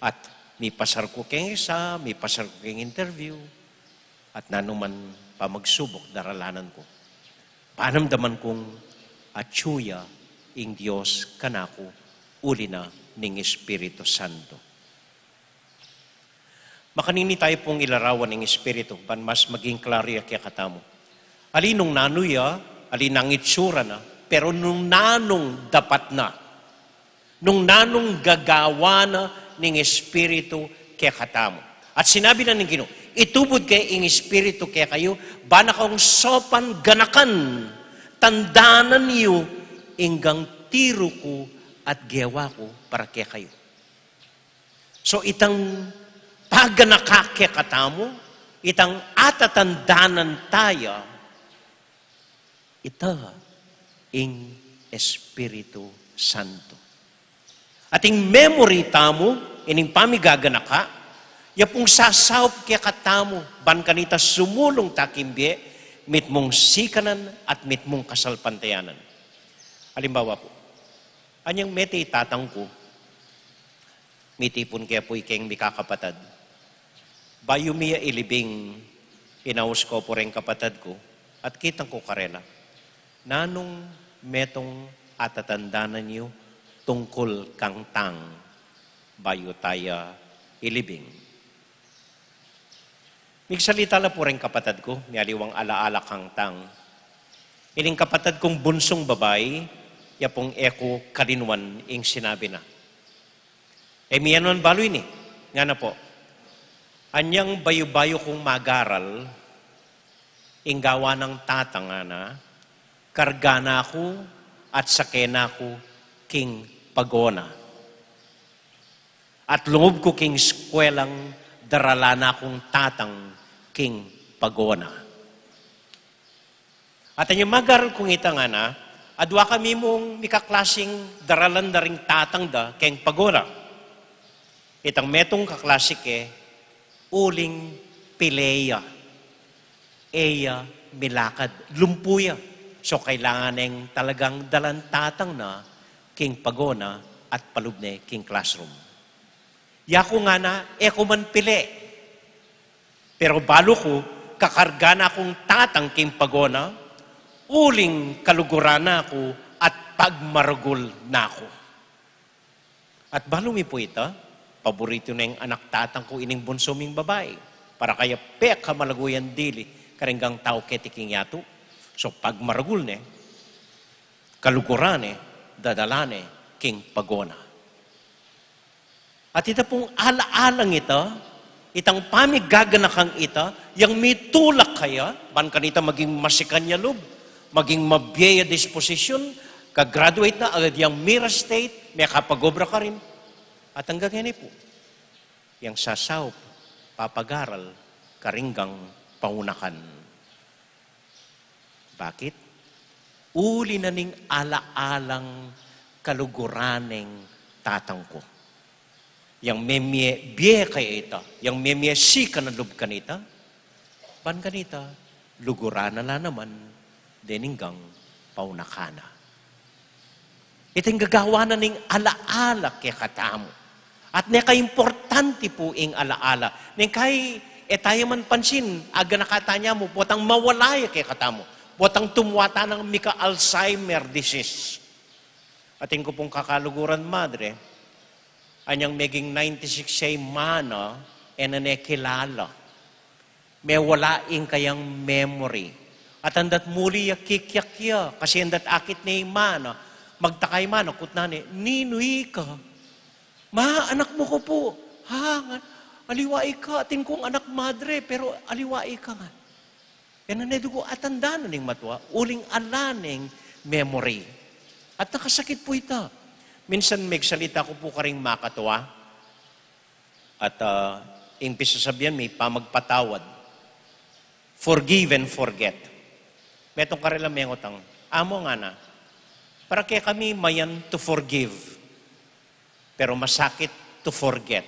at may pasar ko keng exam, may pasar ko keng interview, at nanuman pa magsubok daralanan ko. Panamdaman kong atsuya ing Diyos kanako, uli na ning Espiritu Santo. Makanini tayo pong ilarawan ng Espiritu, pan mas maging klaro kaya katamo. Alinong nanuya, alinang itsura na, pero nung nanong dapat na, nung nanong gagawa na ng Espiritu kaya katamo. At sinabi na ng Ginoo, itubod kayo ing Espiritu kaya kayo, bana kong sopan ganakan, tandanan niyo, inggang tiro ko at gawa ko para kaya kayo. So itang paganakake katamo, itang atatandanan tayo, ita ing Espiritu Santo. Ating memory tamo, ining pamigaganaka, ya pong sasawp kaya katamo, ban kanita sumulong takimbye, mit mong sikanan at mit mong kasalpantayanan. Halimbawa po, anyang mete itatang ko, mitipon kaya po ikeng mikakapatad. Bayo miya ilibing inaus ko po rin kapatad ko at kitang ko karela. Nanong metong atatandanan niyo tungkol kang tang bayo taya ilibing. Migsalita la po rin kapatad ko, mialiwang alaala kang tang. Ining kapatad kong bunsong babae, yapong eko kalinwan ing sinabi na. Miyanon baloy ni, nga na po, anyang bayo-bayo kong magaral, ing gawa ng tatanga na, kargana ko at sakena ko king pagona. At lungob ko king skwelang daralana kong tatang king pagona. At anyang magaral kong itanga na, adwa kami mong mikaklasing daralan na ring tatang da king pagona. Itang metong kaklasike, uling pileya, eya milakad, lumpuya. So kailangan ng talagang dalan tatang na king pagona at palubne king classroom. Yako nga na, eko man pile. Pero balo ko, kakarga na akong tatang king pagona, uling kaluguran na ako at pagmaragol na ako. At balo mi po ito, paborito na yung anak tatang ko ining bunsoming babae. Para kaya pek ka malaguyan dili, karinggang tao ketiking yato. So pag maragul ne, kalugurane, dadalane, king pagona. At ito pong ala-alang ito, itang pamigaganakang ita, yang may tulak kaya, ban kanita maging masikanya loob, maging mabiyaya disposisyon, ka-graduate na agad yung Mira State, may kapagobra ka rin. At hanggang yan po, yung sasaw, papagaral, karinggang paunakan. Bakit? Uli na ning ala-alang kaluguraneng tatang ko. Yang memye biye kaya ita, yang memye sika na lub kanita, ban kanita, lugurana na naman, deninggang paunakana. Itong gagawa na ning alaala kaya katamo. At neka importante po ing alaala. Nekay tayo man pansin, aga nakatanya mo, potang mawalaya kaya katamo. Potang tumwata ng mika Alzheimer disease. Ating ko pong kakaluguran madre, anyang meging 96 siya mana, enanekilala. May walaing kayang memory. At andat muli kikyak kasi andat akit na mana, magtakay mana, kutnane, ninuy ka. Ma, anak mo ko po. Ha, aliwai ka, atin kong anak madre, pero aliwai ka nga. Yan na dugo atanda na ning matwa, uling alaning memory. At nakasakit po ito. Minsan magsalita ko po karing makatawa. At ingpis sasabihan, may pamagpatawad. Forgive and forget. Metong karela mengotang, amo nga na, para kaya kami mayan to forgive. Pero masakit to forget.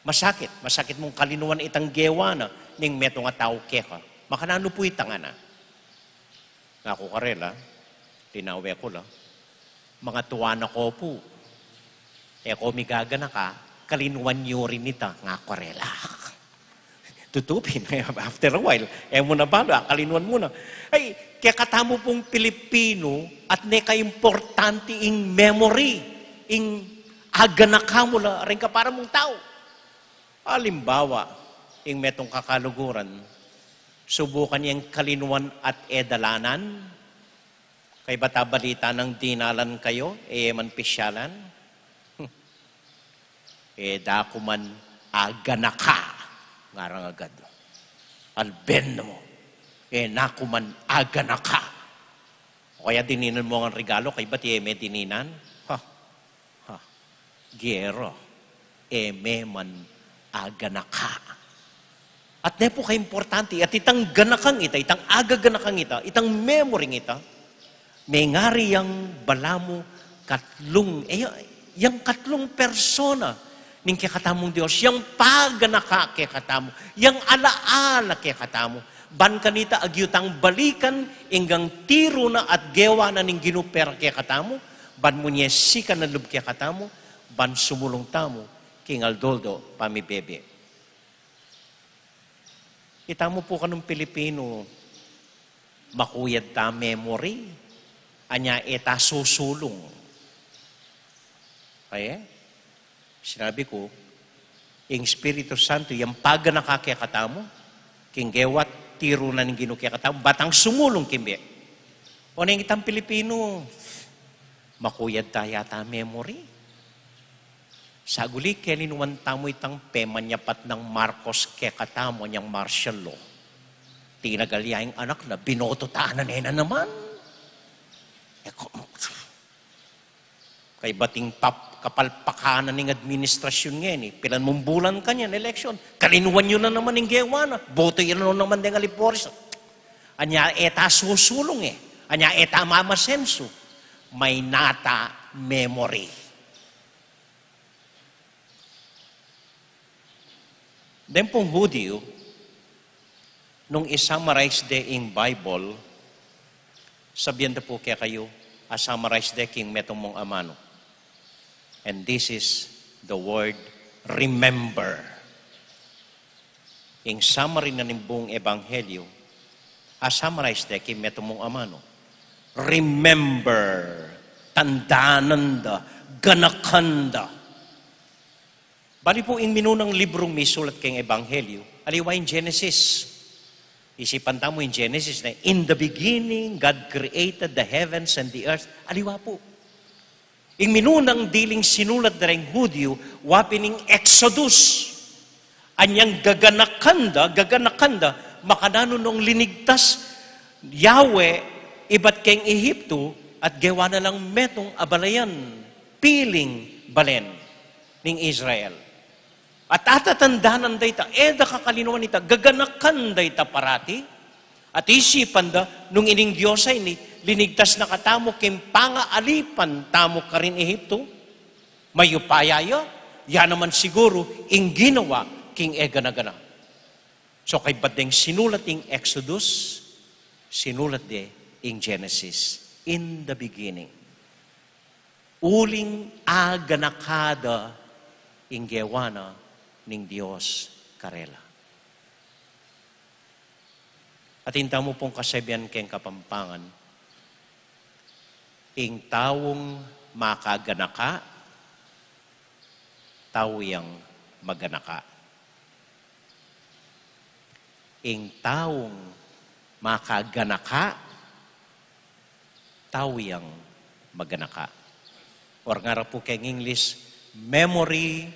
Masakit. Masakit mong kalinuan itang gewa na ning meto nga tao keka. Makanano po itang ana. Ako karela, tinawe ko la, mga tuwana ko po. Ko migagana ka, kalinuan nyo rin nita, nga karela. Tutupin. After a while, mo na ba, kalinuan mo na. Ay, kaya katamo pong Pilipino at neka importante ing memory, ing aganaka mo la, rin ka para mong tao. Halimbawa, ing metong kakaluguran, subukan niyang kalinuan at edalanan, kay bata balita ng dinalan kayo, man pisyalan, dako man aganaka, ngarang agad. Alben mo, naku man aganaka. O kaya dininan mo ang regalo, kay bati may dininan, gero, me man aganaka. At nepo ka-importante, at itang ganakang ita, itang agaganakang ita, itang memory ita, may ngari yang balamo katlong, yung katlong persona, ning kakatamong Diyos, yung paganaka kekatamo, yung alaala kekatamo, ban kanita agyutang balikan, inggang tiro na at gewa na ning ginuper kekatamo, ban mo niya sika na lub kekatamo, ban sumulong tamo, king Aldoldo, pamibebe. Kita mo po kanong Pilipino, makuyad ta memory, anya eta susulong. Kaya, sinabi ko, yung Espiritu Santo, yung paga nakakakata mo, king gewat, tiro na ng ginukakata mo, batang sumulong kimbe. O na yung itang Pilipino, makuyad ta yata memory. Sa guli, kelinuan tamo itang pemanyapat ng Marcos kekatamo niyang martial law. Tinagalya yung anak na, binoto tahanan na naman. Kay bating kapalpakanan ng administrasyon ngayon, pilan mong bulan kanyan, eleksyon. Kalinuan nyo na naman yung gewa na. Boto yun na naman ng aliporis. Anya eta susulong Anya eta mamasenso. May nata memory. Then pong Hudyo, nung isummarize de in Bible, sabihan na po kaya kayo, summarize de king metong mong amano. And this is the word, remember. In summary na ng buong ebanghelyo, summarize de king metong mong amano. Remember, tandananda, ganakanda. Bali po in minunang librong may sulat kayong ebanghelyo, aliwa in Genesis. Isipan tamo in Genesis na, in the beginning, God created the heavens and the earth. Aliwa po. In minunang diling sinulat na rin Hudyo, wapining Exodus. Anyang gaganakanda, makanano nung linigtas, Yahweh, ibat kayong Ehipto, at gawa na lang metong abalayan, piling balen ng Israel. At atatandanan dayta, kakalinuan ita, gaganakan dayta parati, at isipan da, nung ining Diyos ay linigtas na katamo, kimpanga-alipan tamo ka rin Ehipto, mayupayaya, yan naman siguro, ing ginawa, king eganagana. So kay badeng sinulat ing Exodus, sinulat de ing Genesis, in the beginning. Uling aganakada ing gewana ning Diyos karela. At hinta mo pong kasabihan keng kapampangan, ing tawong makaganaka, tawiyang maganaka. Ing tawong makaganaka, tawiyang maganaka. Or nga po keng English, memory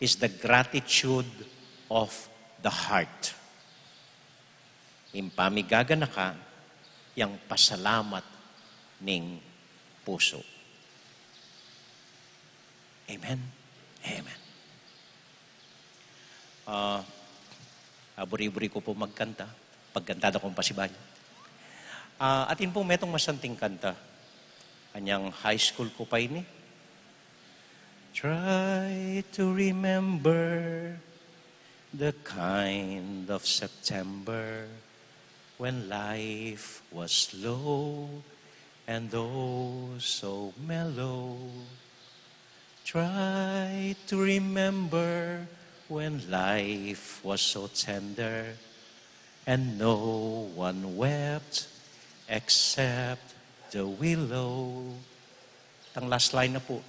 is the gratitude of the heart. Impamigagana ka, yang pasalamat ning puso. Amen? Amen. Buri-buri ko po magkanta. Pagkantada kong pasibayan. Atin po metong masanting kanta. Anyang high school ko pa ini. Try to remember the kind of September when life was slow and oh so mellow. Try to remember when life was so tender and no one wept except the willow. Ang last line na po.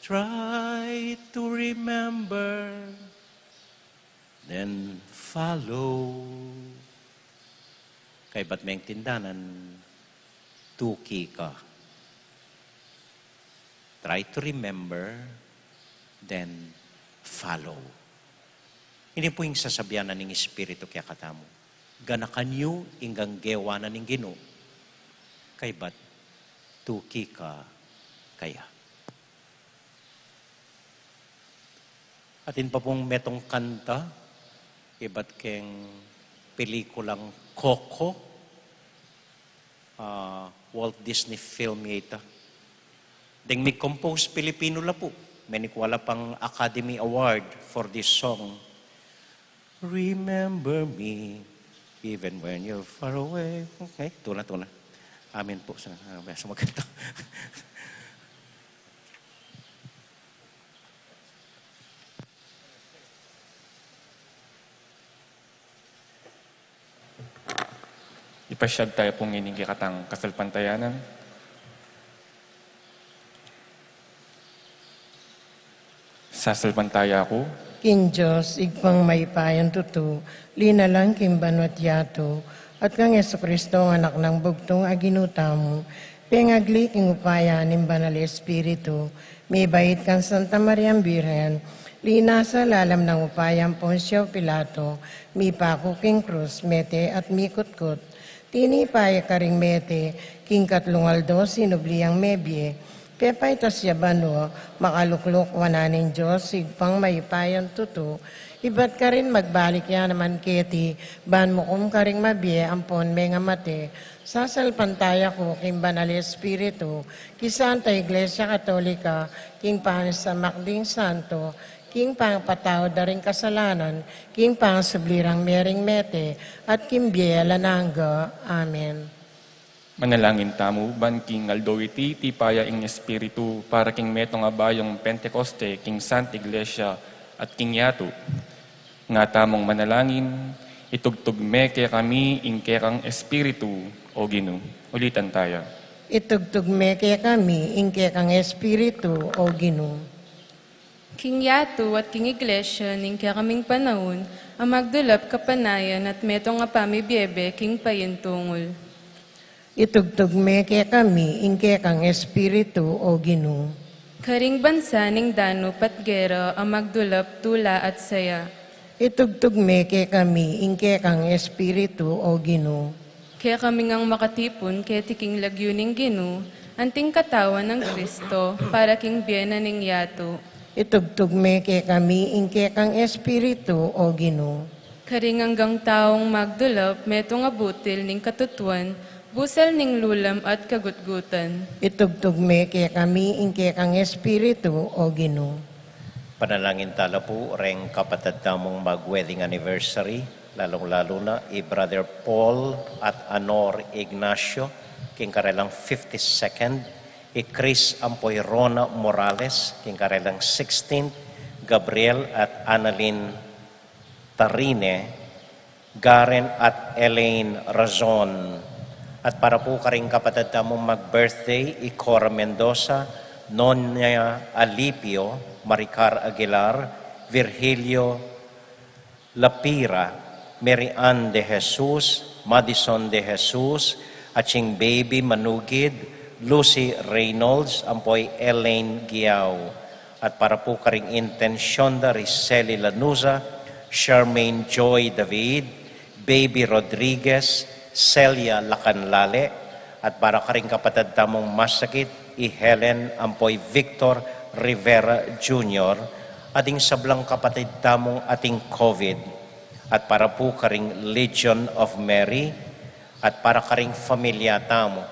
Try to remember, then follow. Kay ba't may tindanan, tuki ka. Try to remember, then follow. Ini po yung sasabihan na ng Espiritu kaya katamo. Ganakan nyo inggang gewa na ng Ginoo. Kay ba't tuki ka kaya. Atin pa pong metong kanta, iba't keng pelikulang Coco, Walt Disney film yata. Deng may compose Pilipino la po. May nikwala pang Academy Award for this song. Remember me, even when you're far away. Okay, tuna. Amin po sa magkanta.
Ipasyag tayo pong inigikatang kasalpantayanan. Sasalpantaya ko,
King Diyos, igpang maipayan tutu, linalang kimbanot yato, at kang Yesu Kristo, anak ng bugtong aginutamo, pengagli king upaya ng banal Espiritu, may bait kang Santa Maria Birhen, lina sa lalam ng upayang Poncio Pilato, mi pako king krus, mete at mikutkut, tinipay karing mete, king katlungaldo, sinubliang mebye, pepay tas yabano, makaluklok wananing Diyos, sigpang maipayan tuto, iba't ka rin magbalik yan naman keti, ban mo kum karing mabye, ampon may nga mate, sasalpantaya ko, king banal Espiritu, kisanta Iglesia Katolika, king panis sa makding santo, king pang pataw daring kasalanan, king pang sublirang mering mete, at king biyela nangga. Amen.
manalangin tamo, ban king aldo iti, tipaya ing Espiritu, para king metong abayong Pentecoste, king Santa Iglesia, at king Yato. Nga tamong manalangin, itugtugme kaya kami ing kang Espiritu, o Gino. Ulitan tayo.
Itugtugme kaya kami, ingke kang Espiritu, o Ginoo.
King Yato at King Iglesia, ning kaya kaming panahon, ang magdulap kapanayan at metong apami biebe, King Payentungol.
Itugtugme kaya kami, ingke kang Espiritu, o Ginoo.
Karing bansa ning dano patgera, ang magdulap tula at saya.
Itugtugme kaya kami, ingke kang Espiritu, o Ginoo.
Kaya kaming ang makatipon, kaya tiking lagyo ning Ginoo, anting katawan ng Kristo, para king biyena ning Yato.
Itugtugme kaya kami, ingke kang Espiritu, o Ginoo.
Karing hanggang taong magdulap, metong abutil ning katutuan, busal ning lulam at kagutgutan.
Itugtugme kaya kami, ingke kang Espiritu, o Ginoo.
Panalangin tala po, reng kapatid namong mag-wedding anniversary, lalong-lalo na Brother Paul at Anor Ignacio, king karelang 52nd, Chris Ampoy Rona Morales, king karelang 16th, Gabriel at Annalyn Tarine, Garen at Elaine Razon. At para po karing kapatid namong mag-birthday, Cora Mendoza, Nonya Alipio, Maricar Aguilar, Virgilio Lapira, Mary Ann de Jesus, Madison de Jesus, Aching Baby Manugid, Lucy Reynolds, Ampoy Elaine Giao. At para po karing Intensyonda Riceli Lanuza, Charmaine Joy David, Baby Rodriguez, Celia Lacanlale, at para karing kapatid tamong masakit, Helen Ampoy Victor Rivera Jr., ating sablang kapatid tamong ating COVID, at para po karing Legion of Mary, at para karing familia tamo,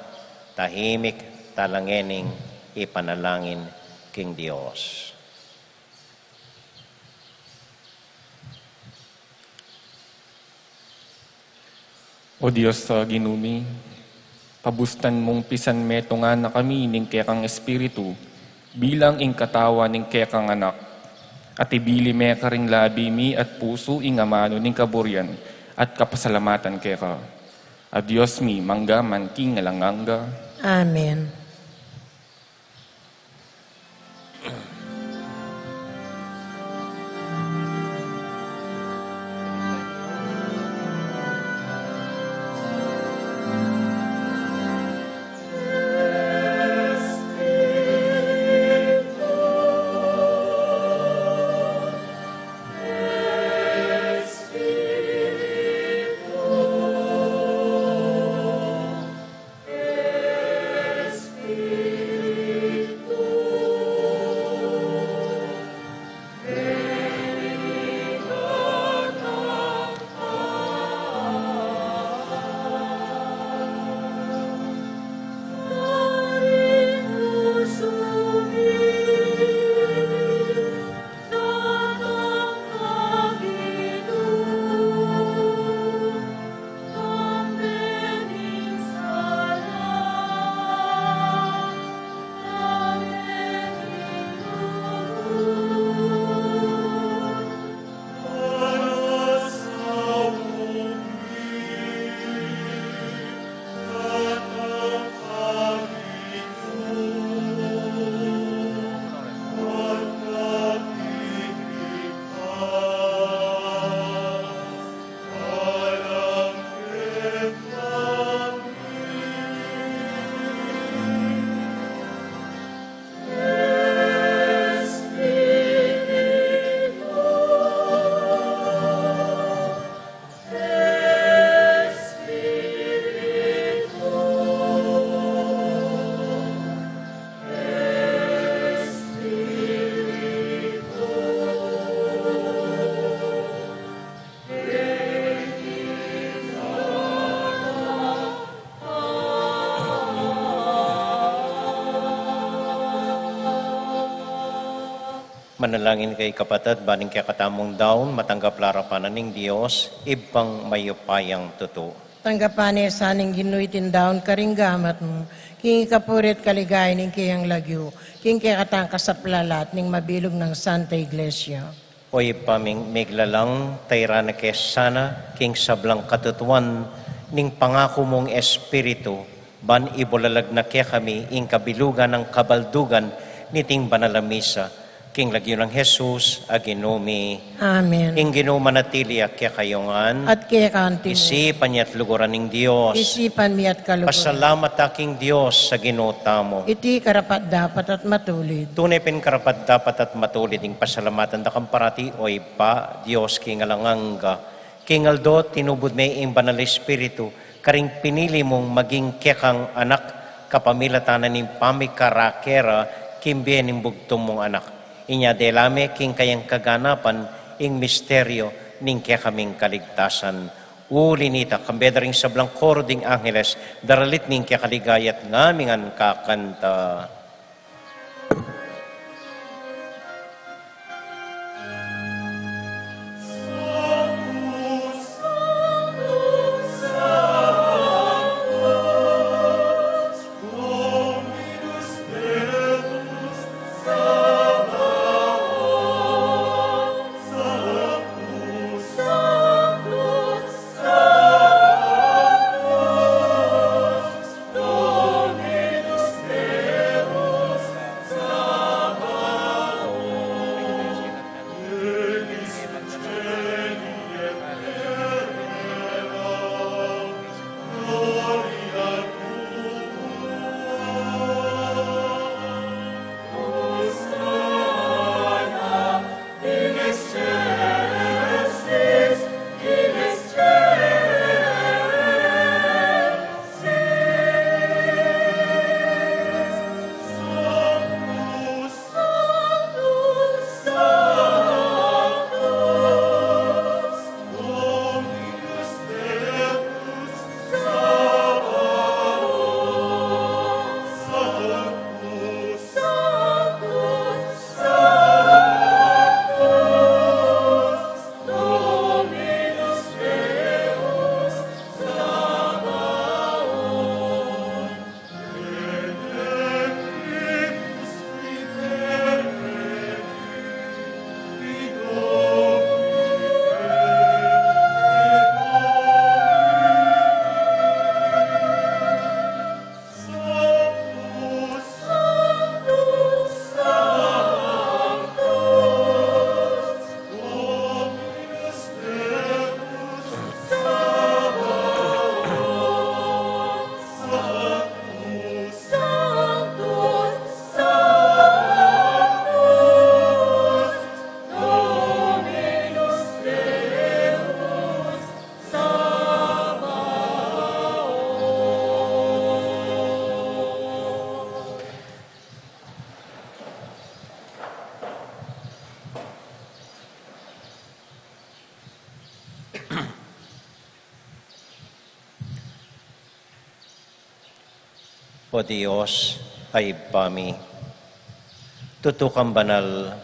tahimik talangening ipanalangin king Dios.
O Diyos sa ginumi, kabustan mong pisan meto nga na kami ning kekang espiritu, bilang ing katawa ning kekang anak, at ibili me ka ring labi mi at puso ing amano ning kaburyan, at kapasalamatan keka. At Diyos mi, manggaman king alanganga.
Amen.
Manalangin kay kapatid, baning kay katamong daon, matanggap larapanan ng Diyos, ibang mayupayang totoo.
Tanggapan sa ning ginuitin daon karinggamat mo, king ikapurit kaligay ning kiyang lagyo, king kaya katang kasaplalat ning mabilog ng Santa Iglesia.
Oy paming miglalang tayra na kesana, king sablang katutuan, ning pangako mong espiritu, ban ibulalag na kaya kami, ing kabilugan ng kabaldugan, niting banalamisa, king lagyo ng Jesus, aginumi.
Amen.
Ing ginumanatili kaya kayongan,
At kaya kanti mo,
isipan niya't luguran ng Diyos.
isipan mi at kaluguran.
Pasalamat aking Diyos sa ginota mo.
Iti karapat dapat at matulid.
Tunay pin karapat dapat at matulid ing pasalamatan da kamparati oy pa Diyos kingalanganga. Kingaldo tinubod may ing banal espiritu karing pinili mong maging kekang anak kapamilatanan ng pamikarakera kimbien ng bugtong mong anak. Inya delame king kayang kaganapan ing misteryo ning kekaming kaligtasan. Ulinita kambedring sablang koro ding angeles daralit ning kekaligayat ngamingan kakanta. O Diyos ay bami. Tutukang banal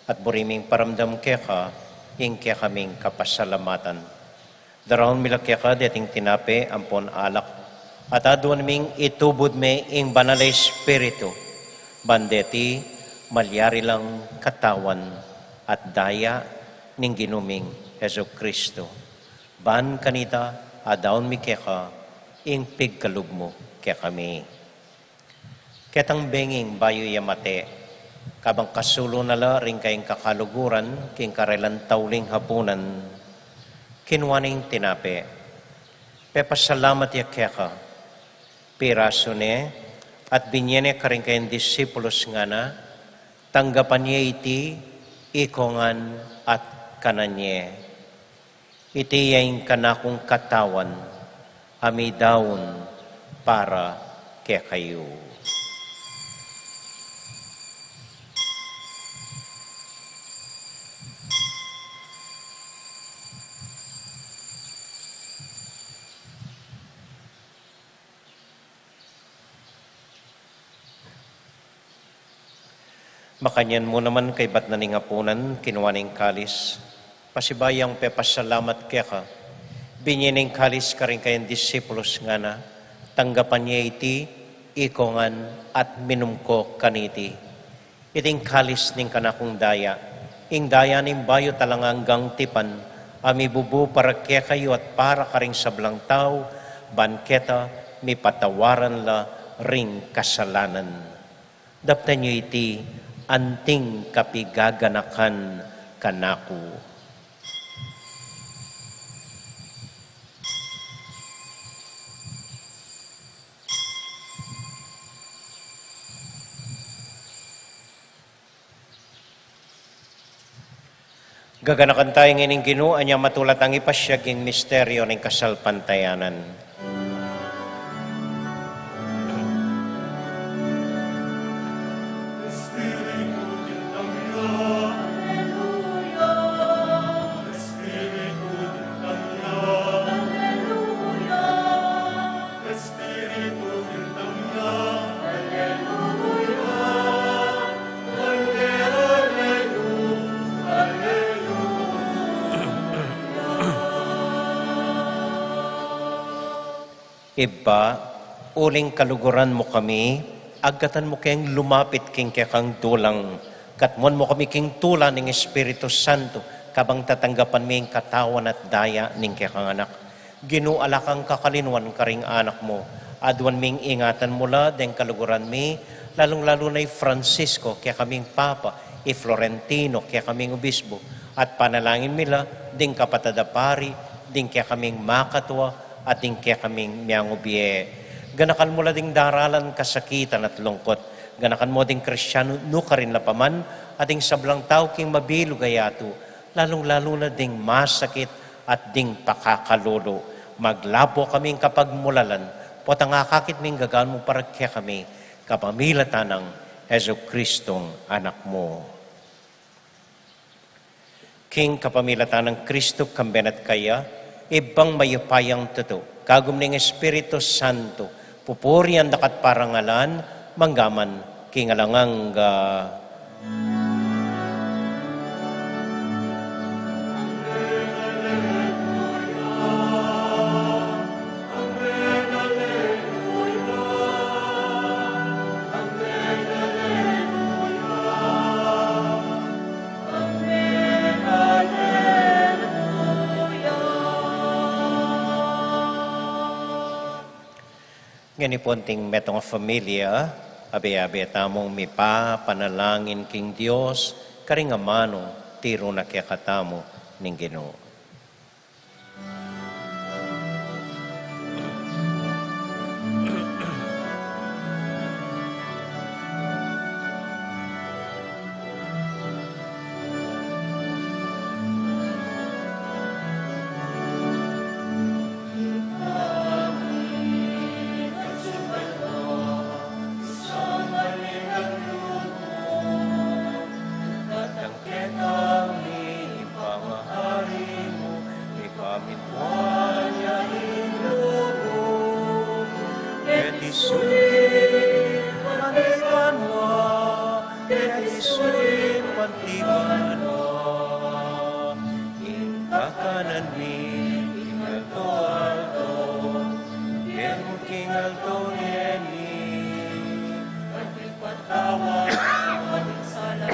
at buriming paramdam keka, ing kaya kaming kapasalamatan. Daraon mila keka dating tinape ampon alak, at aduan ming itubod me ing banal na espiritu, bandeti malyari lang katawan at daya ning ginuming Heso Kristo. Ban kanita adaon mi keka, ing pigkalugmo kaya kami. Ketang benging bayo yamate, kabang kasulo nala ring kayong kakaluguran, king karelan tauling hapunan, kinwaning tinape. Pepasalamat ya keka, piraso ne, at binyene ka rin kayong disipulos nga na, tanggapan niya iti, ikongan at kananye. Iti yain kanakong katawan, amidaon para kaya kayo. Makanyan mo naman kay bat na ningapunan, kinuwaning kalis. Pasibayang pepasalamat kaya ka. Binyening kalis ka rin kayong disipulos nga na. Tanggapan niya iti, ikongan at minumko kaniti. Iting kalis ning kanakong daya. Ing daya ning bayo talanganggang tipan. Amibubu para kaya kayo at para ka rin sablang tao. Banketa, mi patawaran la ring kasalanan. Daptan niyo iti, anting kapigaganakan kanaku. Gaganakan tayo ngayon Ginoo, anya matulat ang ipasyag yung misteryo ng kasalpantayanan. Iba, uling kaluguran mo kami, agatan mo kayang lumapit king kang dulang, katmon mo kami king tula ng Espiritu Santo, kabang tatanggapan mi katawan at daya ning kang anak. Ginuala kang kakalinwan karing anak mo, adwan ming ingatan mula deng kaluguran mi, lalong-lalo na Francisco, kaya kaming Papa, Florentino, kaya kaming Obispo, at panalangin mila, ding kapatadapari, ding kaya kaming makatwa, ating kaya kaming miyangubye. Ganakan mo ding daralan kasakitan at lungkot. Ganakan mo ding Kristyano nuka rin lapaman, ating sablang tao king mabilo gayato, lalong-lalo na ding masakit at ding pakakalolo. Maglapo kaming kapag mulalan, potang akakit ming gagaan mo para kaya kami, kapamilatan ng Heso Kristong anak mo. King kapamilatan ng Kristo kambenat kaya, ibang mayupayang tuto, kagum ng Espiritu Santo, pupurian dakat parangalan, manggaman, kingalanganga. Ngani ponting metong familia, abe-abe tamong mipa, panalangin king Dios, karingamano, tiro na kaya katamo ning Ginoo.
Sweet
pantibano, ingkakanan mi, ingalto alto, emo king alto nieni, pagpipatawa, sala,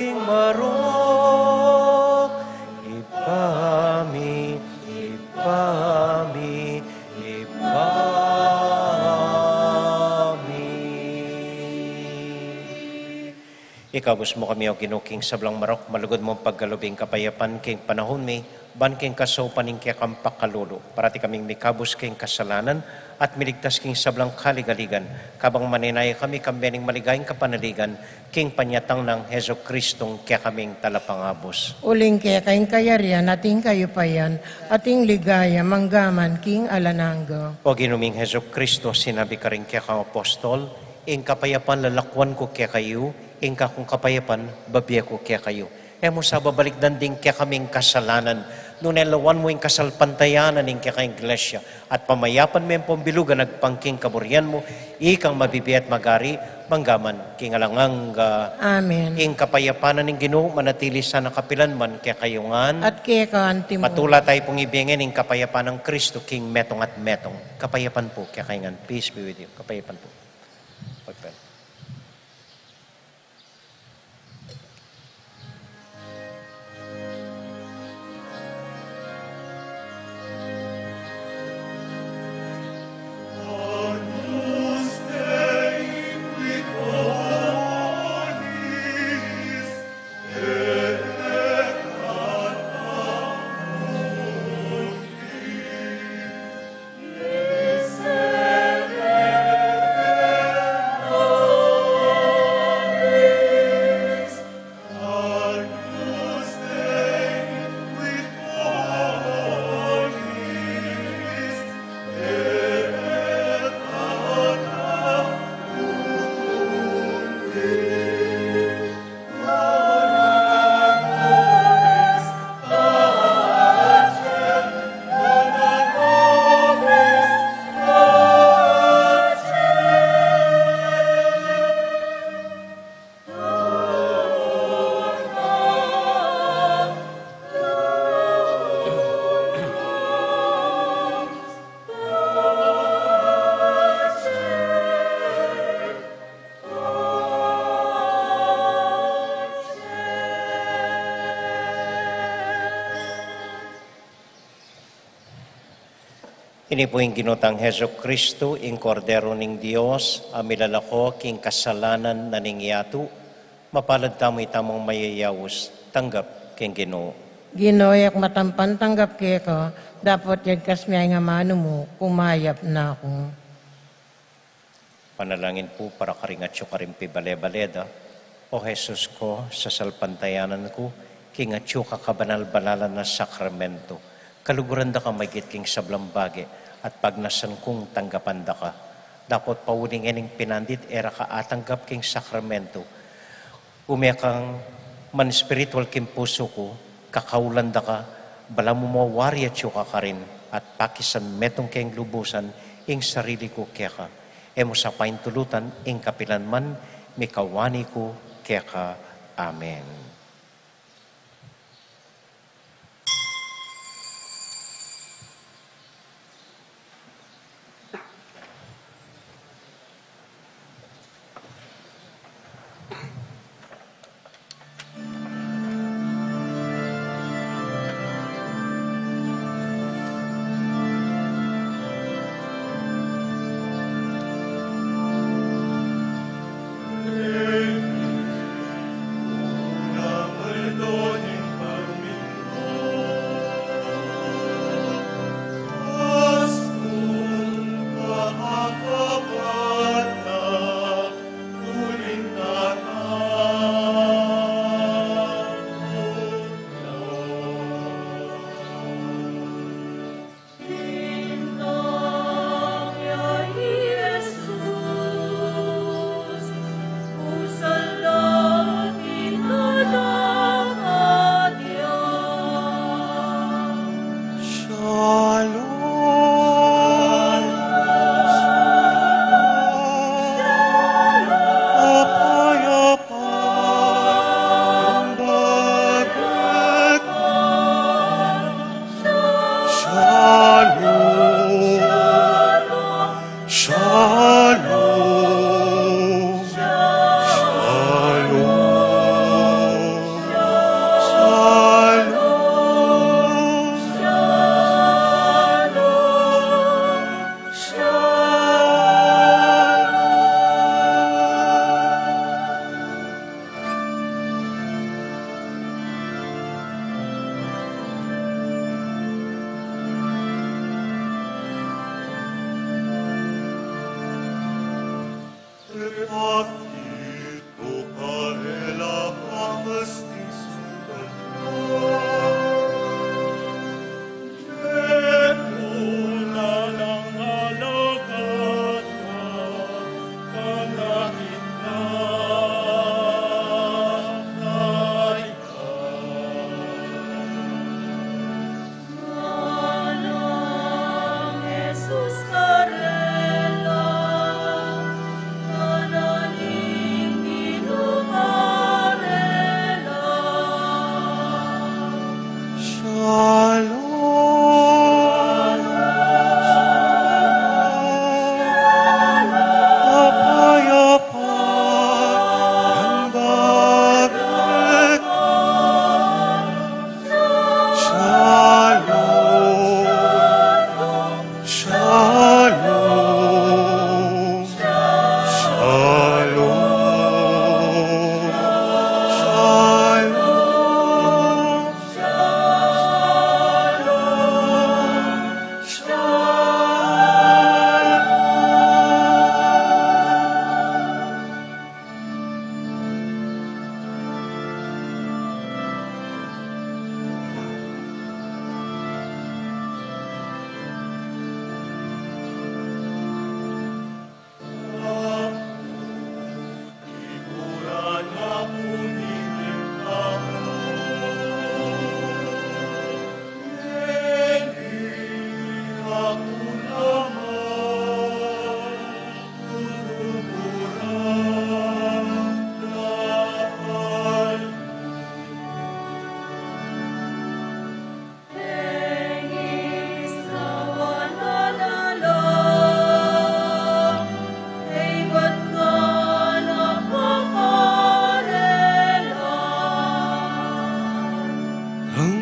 king marok, ipami, ipami, ipami. Ikabos mo kami o ginuking sablang marok, malugod mo paggalubing kapayapan king panahon mi, ban king kaso paning kaya kampak kalulo, parati kaming mikabos king kasalanan, at miligtas king sablang kaligaligan, kabang maninaya kami kambening maligayang kapanaligan, king panyatang ng Heso Kristong kaya kaming talapangabos.
Uling kaya kayong kayarian, ating kayo pa yan, ating ligaya, manggaman, king alananggo.
O ginuming Heso Kristo, sinabi ka rin kaya kang apostol, ing kapayapan lalakwan ko kaya kayo, ing kakong kapayapan, babiya ko kaya kayo. Mo sa babalik danding kaya kaming kasalanan, nung nalawan mo yung kasalpantayanan ng kaya kayong iglesia, at pamayapan mo yung pambilugan, nagpangking kaburian mo, ikang mabibi at magari, manggaman, king alangang
Amen.
king kapayapanan ng Ginoo, manatili sa nakapilan man, kaya kayungan,
At kaya ka antimo.
patula tayo pong ibigin ng kapayapan ng Kristo, king metong at metong. Kapayapan po, kaya kayungan, peace be with you. Kapayapan po. Pagpel. Ini po yung ginutang Heso Kristo, ing kordero ning Dios, amilalako king kasalanan na ning yatu, mapalad tamo'y tamong mayayawos, tanggap king Ginoo.
Ginoyak matampan tanggap kaya ko, dapat yagkas may nga mano mo, kumayap na ako.
Panalangin po para karingatyo karimpi bale-baleda. O Jesus ko, sa salpantayanan ko, kingatyo ka kabanal-balalan na sakramento. Kaluguran da ka magit king sablang bagi, at pagnasan kong tanggapan da ka. Dapat pauling ening pinandit, era ka atanggap king sakramento. Umekang man spiritual king puso ko, kakaulan da ka, bala mo mawari at ka rin, at pakisan metong king lubusan, ing sarili ko kaya ka. Emo sa paintulutan, ing kapilan man, mikawani ko kaya ka. Amen.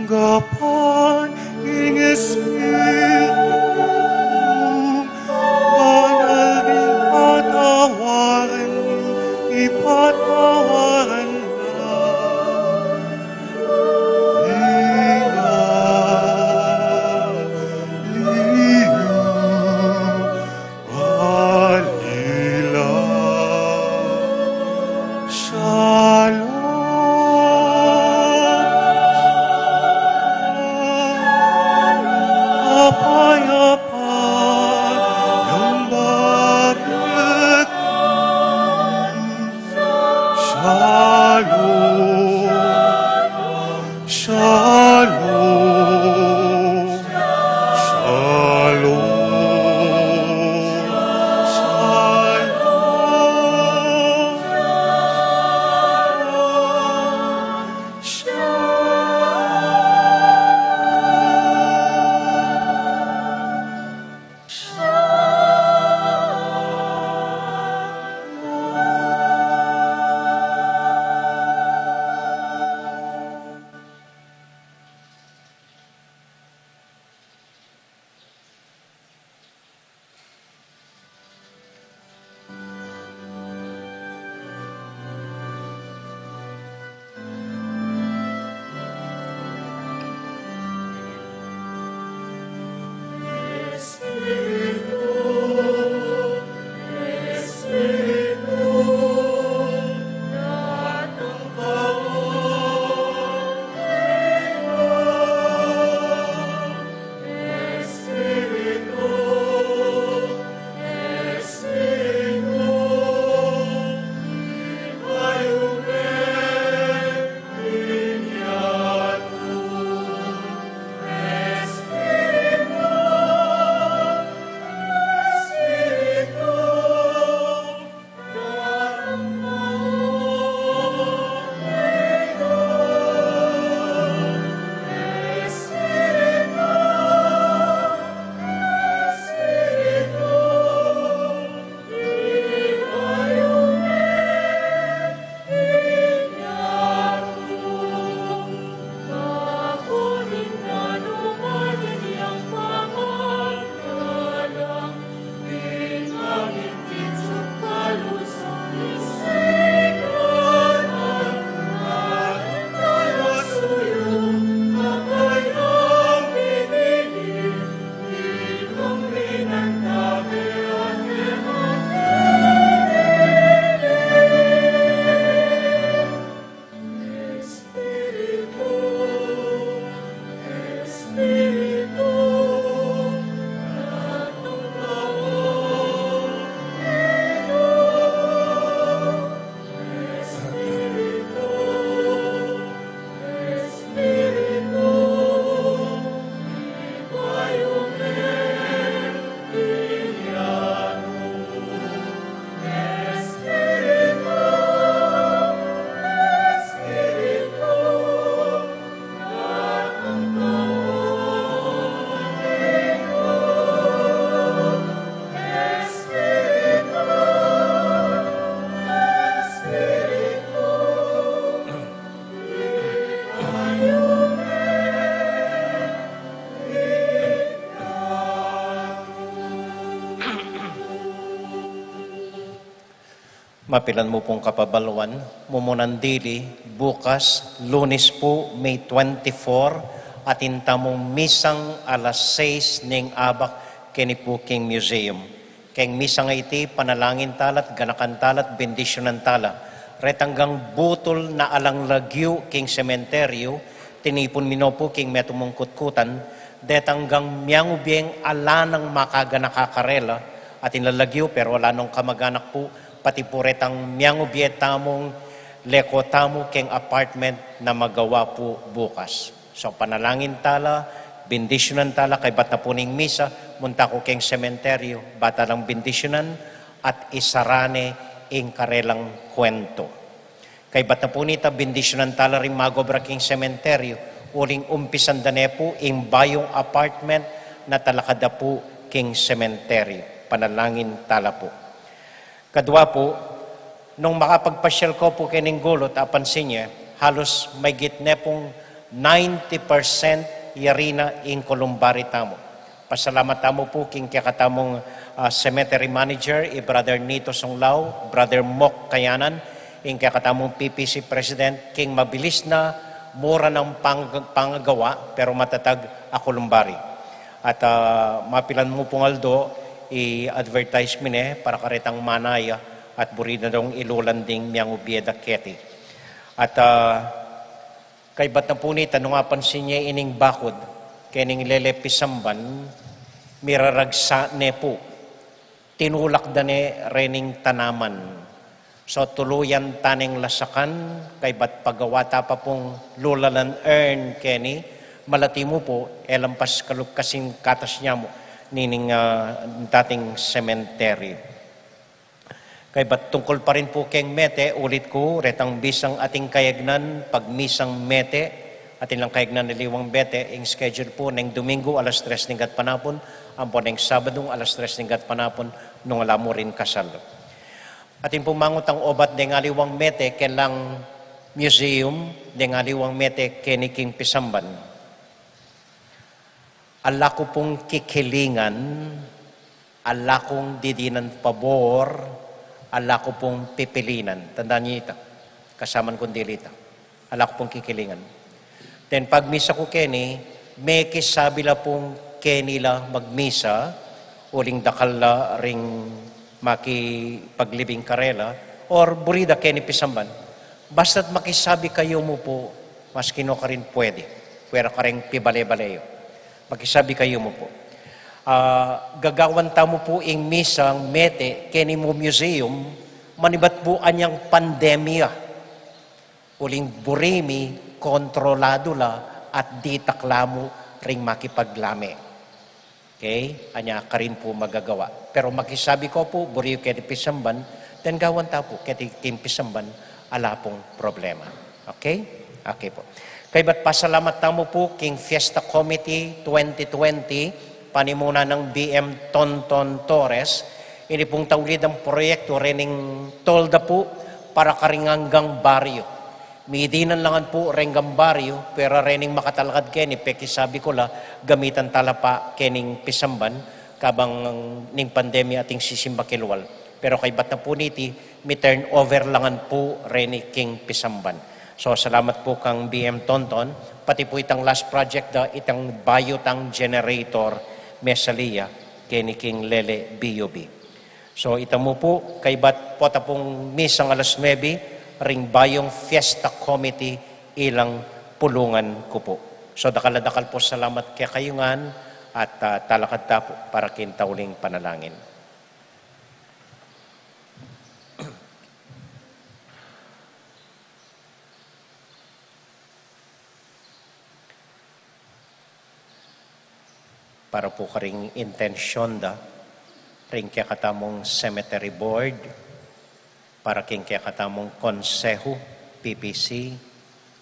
Hanggapan ing Espiritu, banal ing patawaran, ipatawaran na. Shalom,
Mapilan mo pong kapabaluan, mumunandili, bukas, Lunes po, May 24, at intamong misang alas 6 ning abak kini po King Museum. Keng misang iti, panalangin talat, ganakan talat, bendisyonan tala. Retanggang butol na alang lagyu King Sementeryo, tinipon minopo King metumong kutkutan, detanggang miyang ubiyeng ala ng makaganakakarela, at inlalagyo pero wala nung kamaganak po, pati po retang miyang ubyetamong lekotamo keng apartment na magawa po bukas. So panalangin tala, bendisyonan tala, kay bata po ning misa, munta ko keng sementeryo, bata lang bendisyonan, at isarane ing karelang kwento. Kay bata po nita, bendisyonan tala rin magobra keng sementeryo, uling umpisan dane po ing bayong apartment na talakada po keng sementeryo. Panalangin tala po. Kadwa po, nung makapagpasyal ko po kining gulot, apansin niya, halos may gitne pong 90% yarina in Columbari tamo. Pasalamat tamo po king kakatamong cemetery manager, Brother Nito Songlao, Brother Mok Kayanan, king kakatamong PPC President, king mabilis na, mura ng panggagawa, pero matatag a Columbari. At mapilan mo pong Aldo, i-advertise mo para karitang manaya at burida dong ilulanding miyang ubieda keti. At kay bat na po ni, tanong nga pansin niya ining bakod, kening lele pisamban, miraragsa ne po, tinulak da ne rening tanaman. So tuluyan taning lasakan, kay bat pagawata pa pong lulalan earn keni, malati mo po, elampas kalup kasing katas niya mo, nining dating cemetery. Kay bat tungkol pa rin po keng mete, ulit ko, retang bisang ating kayagnan, pag misang mete, atin lang kayagnan niliwang bete, ing schedule po, neng Domingo, alas 3 ng panapon, ang po neng Sabado, alas 3 ng panapon, nung alam mo rin kasal. Atin pumangot ang obat ng aliwang mete, kelang museum, ng aliwang mete, keniking pisamban. Ala ko pong kikilingan, ala kong didinan pabor, ala ko pong pipilinan. Tandaan niyo ito. Kasaman kong dilita. Ala ko pong kikilingan. Then pag misa ko keni, may kisabila pong kenila magmisa, uling dakal la ring makipaglibing karela, or burida keni pisamban. Basta't makisabi kayo mo po, mas kino ka rin pwede. Pwera ka rin pibale-baleyo. Makisabi kayo mo po. Gagawan tamo po ing misang mete, keni mo museum, manibat po anyang pandemya. Uling burimi, kontrolado la, at di taklamo ring makipaglame. Okay? Anya ka rin po magagawa. Pero makisabi ko po, buriyo keni pisamban, then gawan ta po, keni pisamban, ala pong problema. Okay? Okay po. Kaya ba't pasalamat tamo po King Fiesta Committee 2020, panimuna ng BM Tonton Torres, ini pong tawlid ang proyekto rening tolda po para karinganggang baryo. Midinan langan po renggang baryo, pero rening makatalakad keni, peki sabi ko la, gamitan talapa kening pisamban, kabang ning pandemya ating sisimba kilwal. Pero kay ba't na po niti, may turnover langan po reni King Pisamban. So salamat po kang BM Tonton, pati po itang last project da itang biotang generator Mesalia keni King Lele BOB. So ita mo po kay bat po tapong misang alas 9 ring bayong Fiesta Committee ilang pulungan ko po. So dakal po salamat kay kayungan at talakad ta po para kintauling panalangin. Para po karing intensyon da, ring kaya katamong cemetery board, para king kaya katamong konseho, PPC,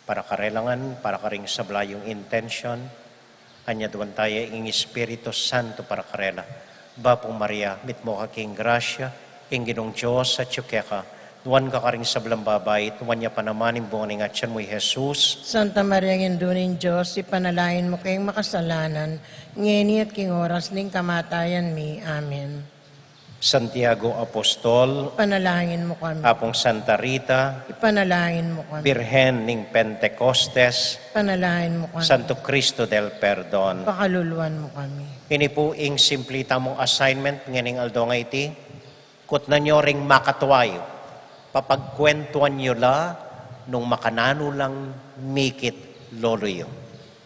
para karelangan, para karing sablayong intensyon, kanya duwan tayo ing Espiritu Santo para karela. Bapong Maria, mit mo ka king grasya, ing ginong Diyos at yukeka, duwan ka karing sablang babay, duwan niya panamanin buong nga tiyan mo Jesus.
Santa Maria, Gindunin Diyos, ipanalangin mo kayong makasalanan, ngeni at king oras ning kamatayan mi. Amen.
Santiago Apostol,
Ipanalangin mo kami.
Apong Santa Rita,
Ipanalangin mo kami.
Birhen ning Pentecostes,
Ipanalangin mo kami.
Santo Cristo del Perdon.
Pakaluluan mo kami.
Ini po ing simplita mong assignment nganing aldo nga iti. Kut na nyo ring makatwayo. Papagkwentuan nyo la nung makanano lang mikit lolo yo.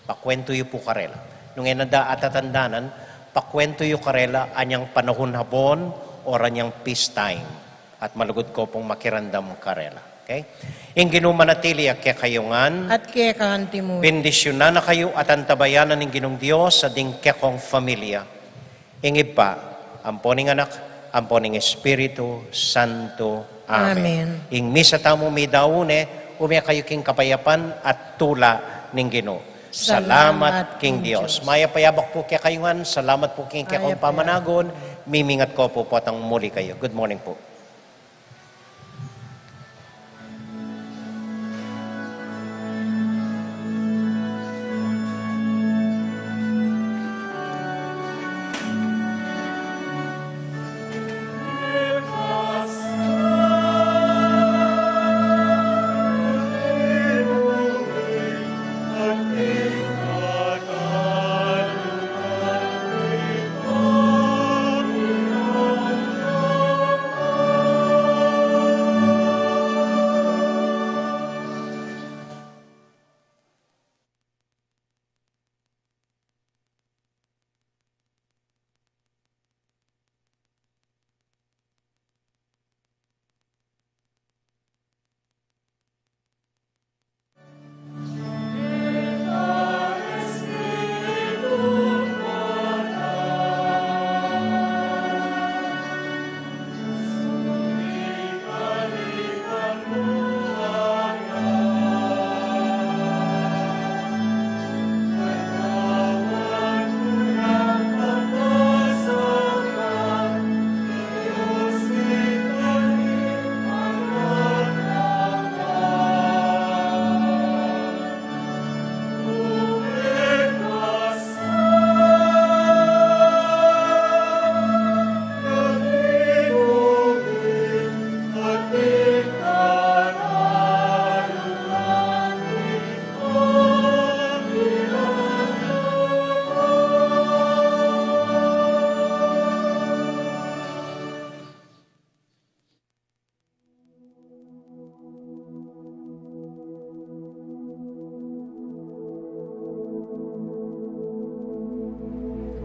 Pakwento yo po karela. Nung enada atatandanan, pakwento yo karela anyang panahon habon o anyang peace time. At malugod ko pong makirandam karela. Okay? Ing ginumanatili kaya kayungan,
At kaya kahanti mo.
bendisyonan na kayo at antabayanan ng Ginong Diyos sa dingkekong familia. Ingib pa, amponing anak, amponing Espiritu Santo. Amen.
Amen.
Ing misa tamo mi daune, umya kayo king kapayapan at tula ng Ginoo. Salamat king Diyos. Maya payabak po kaya kayungan, salamat po king kekong
Maya
pamanagon, mimingat ko po potang muli kayo. Good morning po.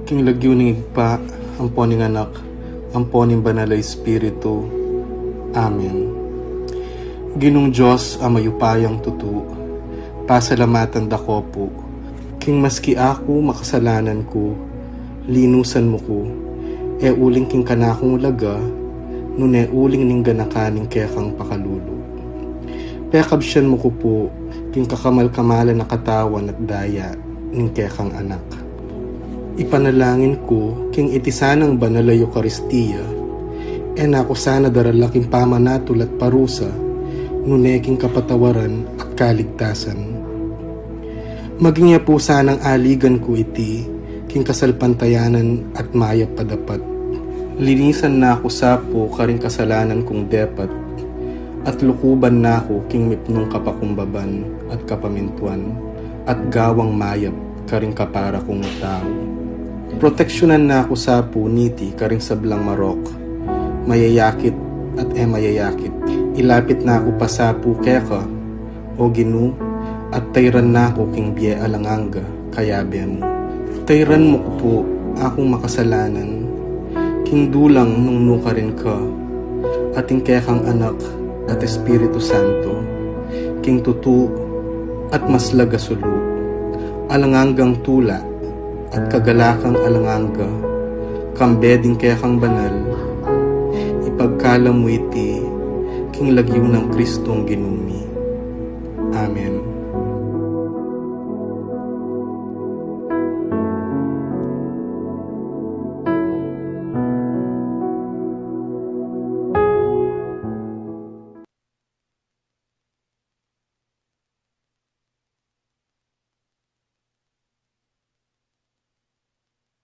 King lagyuning igpa, amponing anak, amponing banalay espiritu. Amen. Ginong Diyos amayupayang tutu, pasalamatan dako po. King maski ako makasalanan ko, linusan mo ko, e uling king kanakong laga, nune uling ning ganakaning kekang pakalulu. Pekabsyan mo ko po, king kakamal-kamalan na katawan at daya, ning kekang anak. Ipanalangin ko, king itisanang banal ay Eucharistia, e nako sana daralaking pamanatul at parusa, nuneking kapatawaran at kaligtasan. Maging niya po sanang aligan ko iti, king kasalpantayanan at mayap padapat. Linisan na ako sapo karing kasalanan kong depat, at lukuban na ako king mipnong kapakumbaban at kapamintuan, at gawang mayap karing kapara kong tao. Proteksyonan na ako sa puniti karing sablang marok, mayayakit at mayayakit. Ilapit na ako pa sa keka, o Ginu, at tayran na ako king biye alanganga, kayabe mo. Tayran mo ko po akong makasalanan, king dulang nung nuka rin ka, ating kekang anak at Espiritu Santo, king tutu at maslaga sulu, alanganggang tula, at kagalakang alanganga, kambeding kekang banal, ipagkala mo iti, king lagyo ng Kristong ginumi. Amen.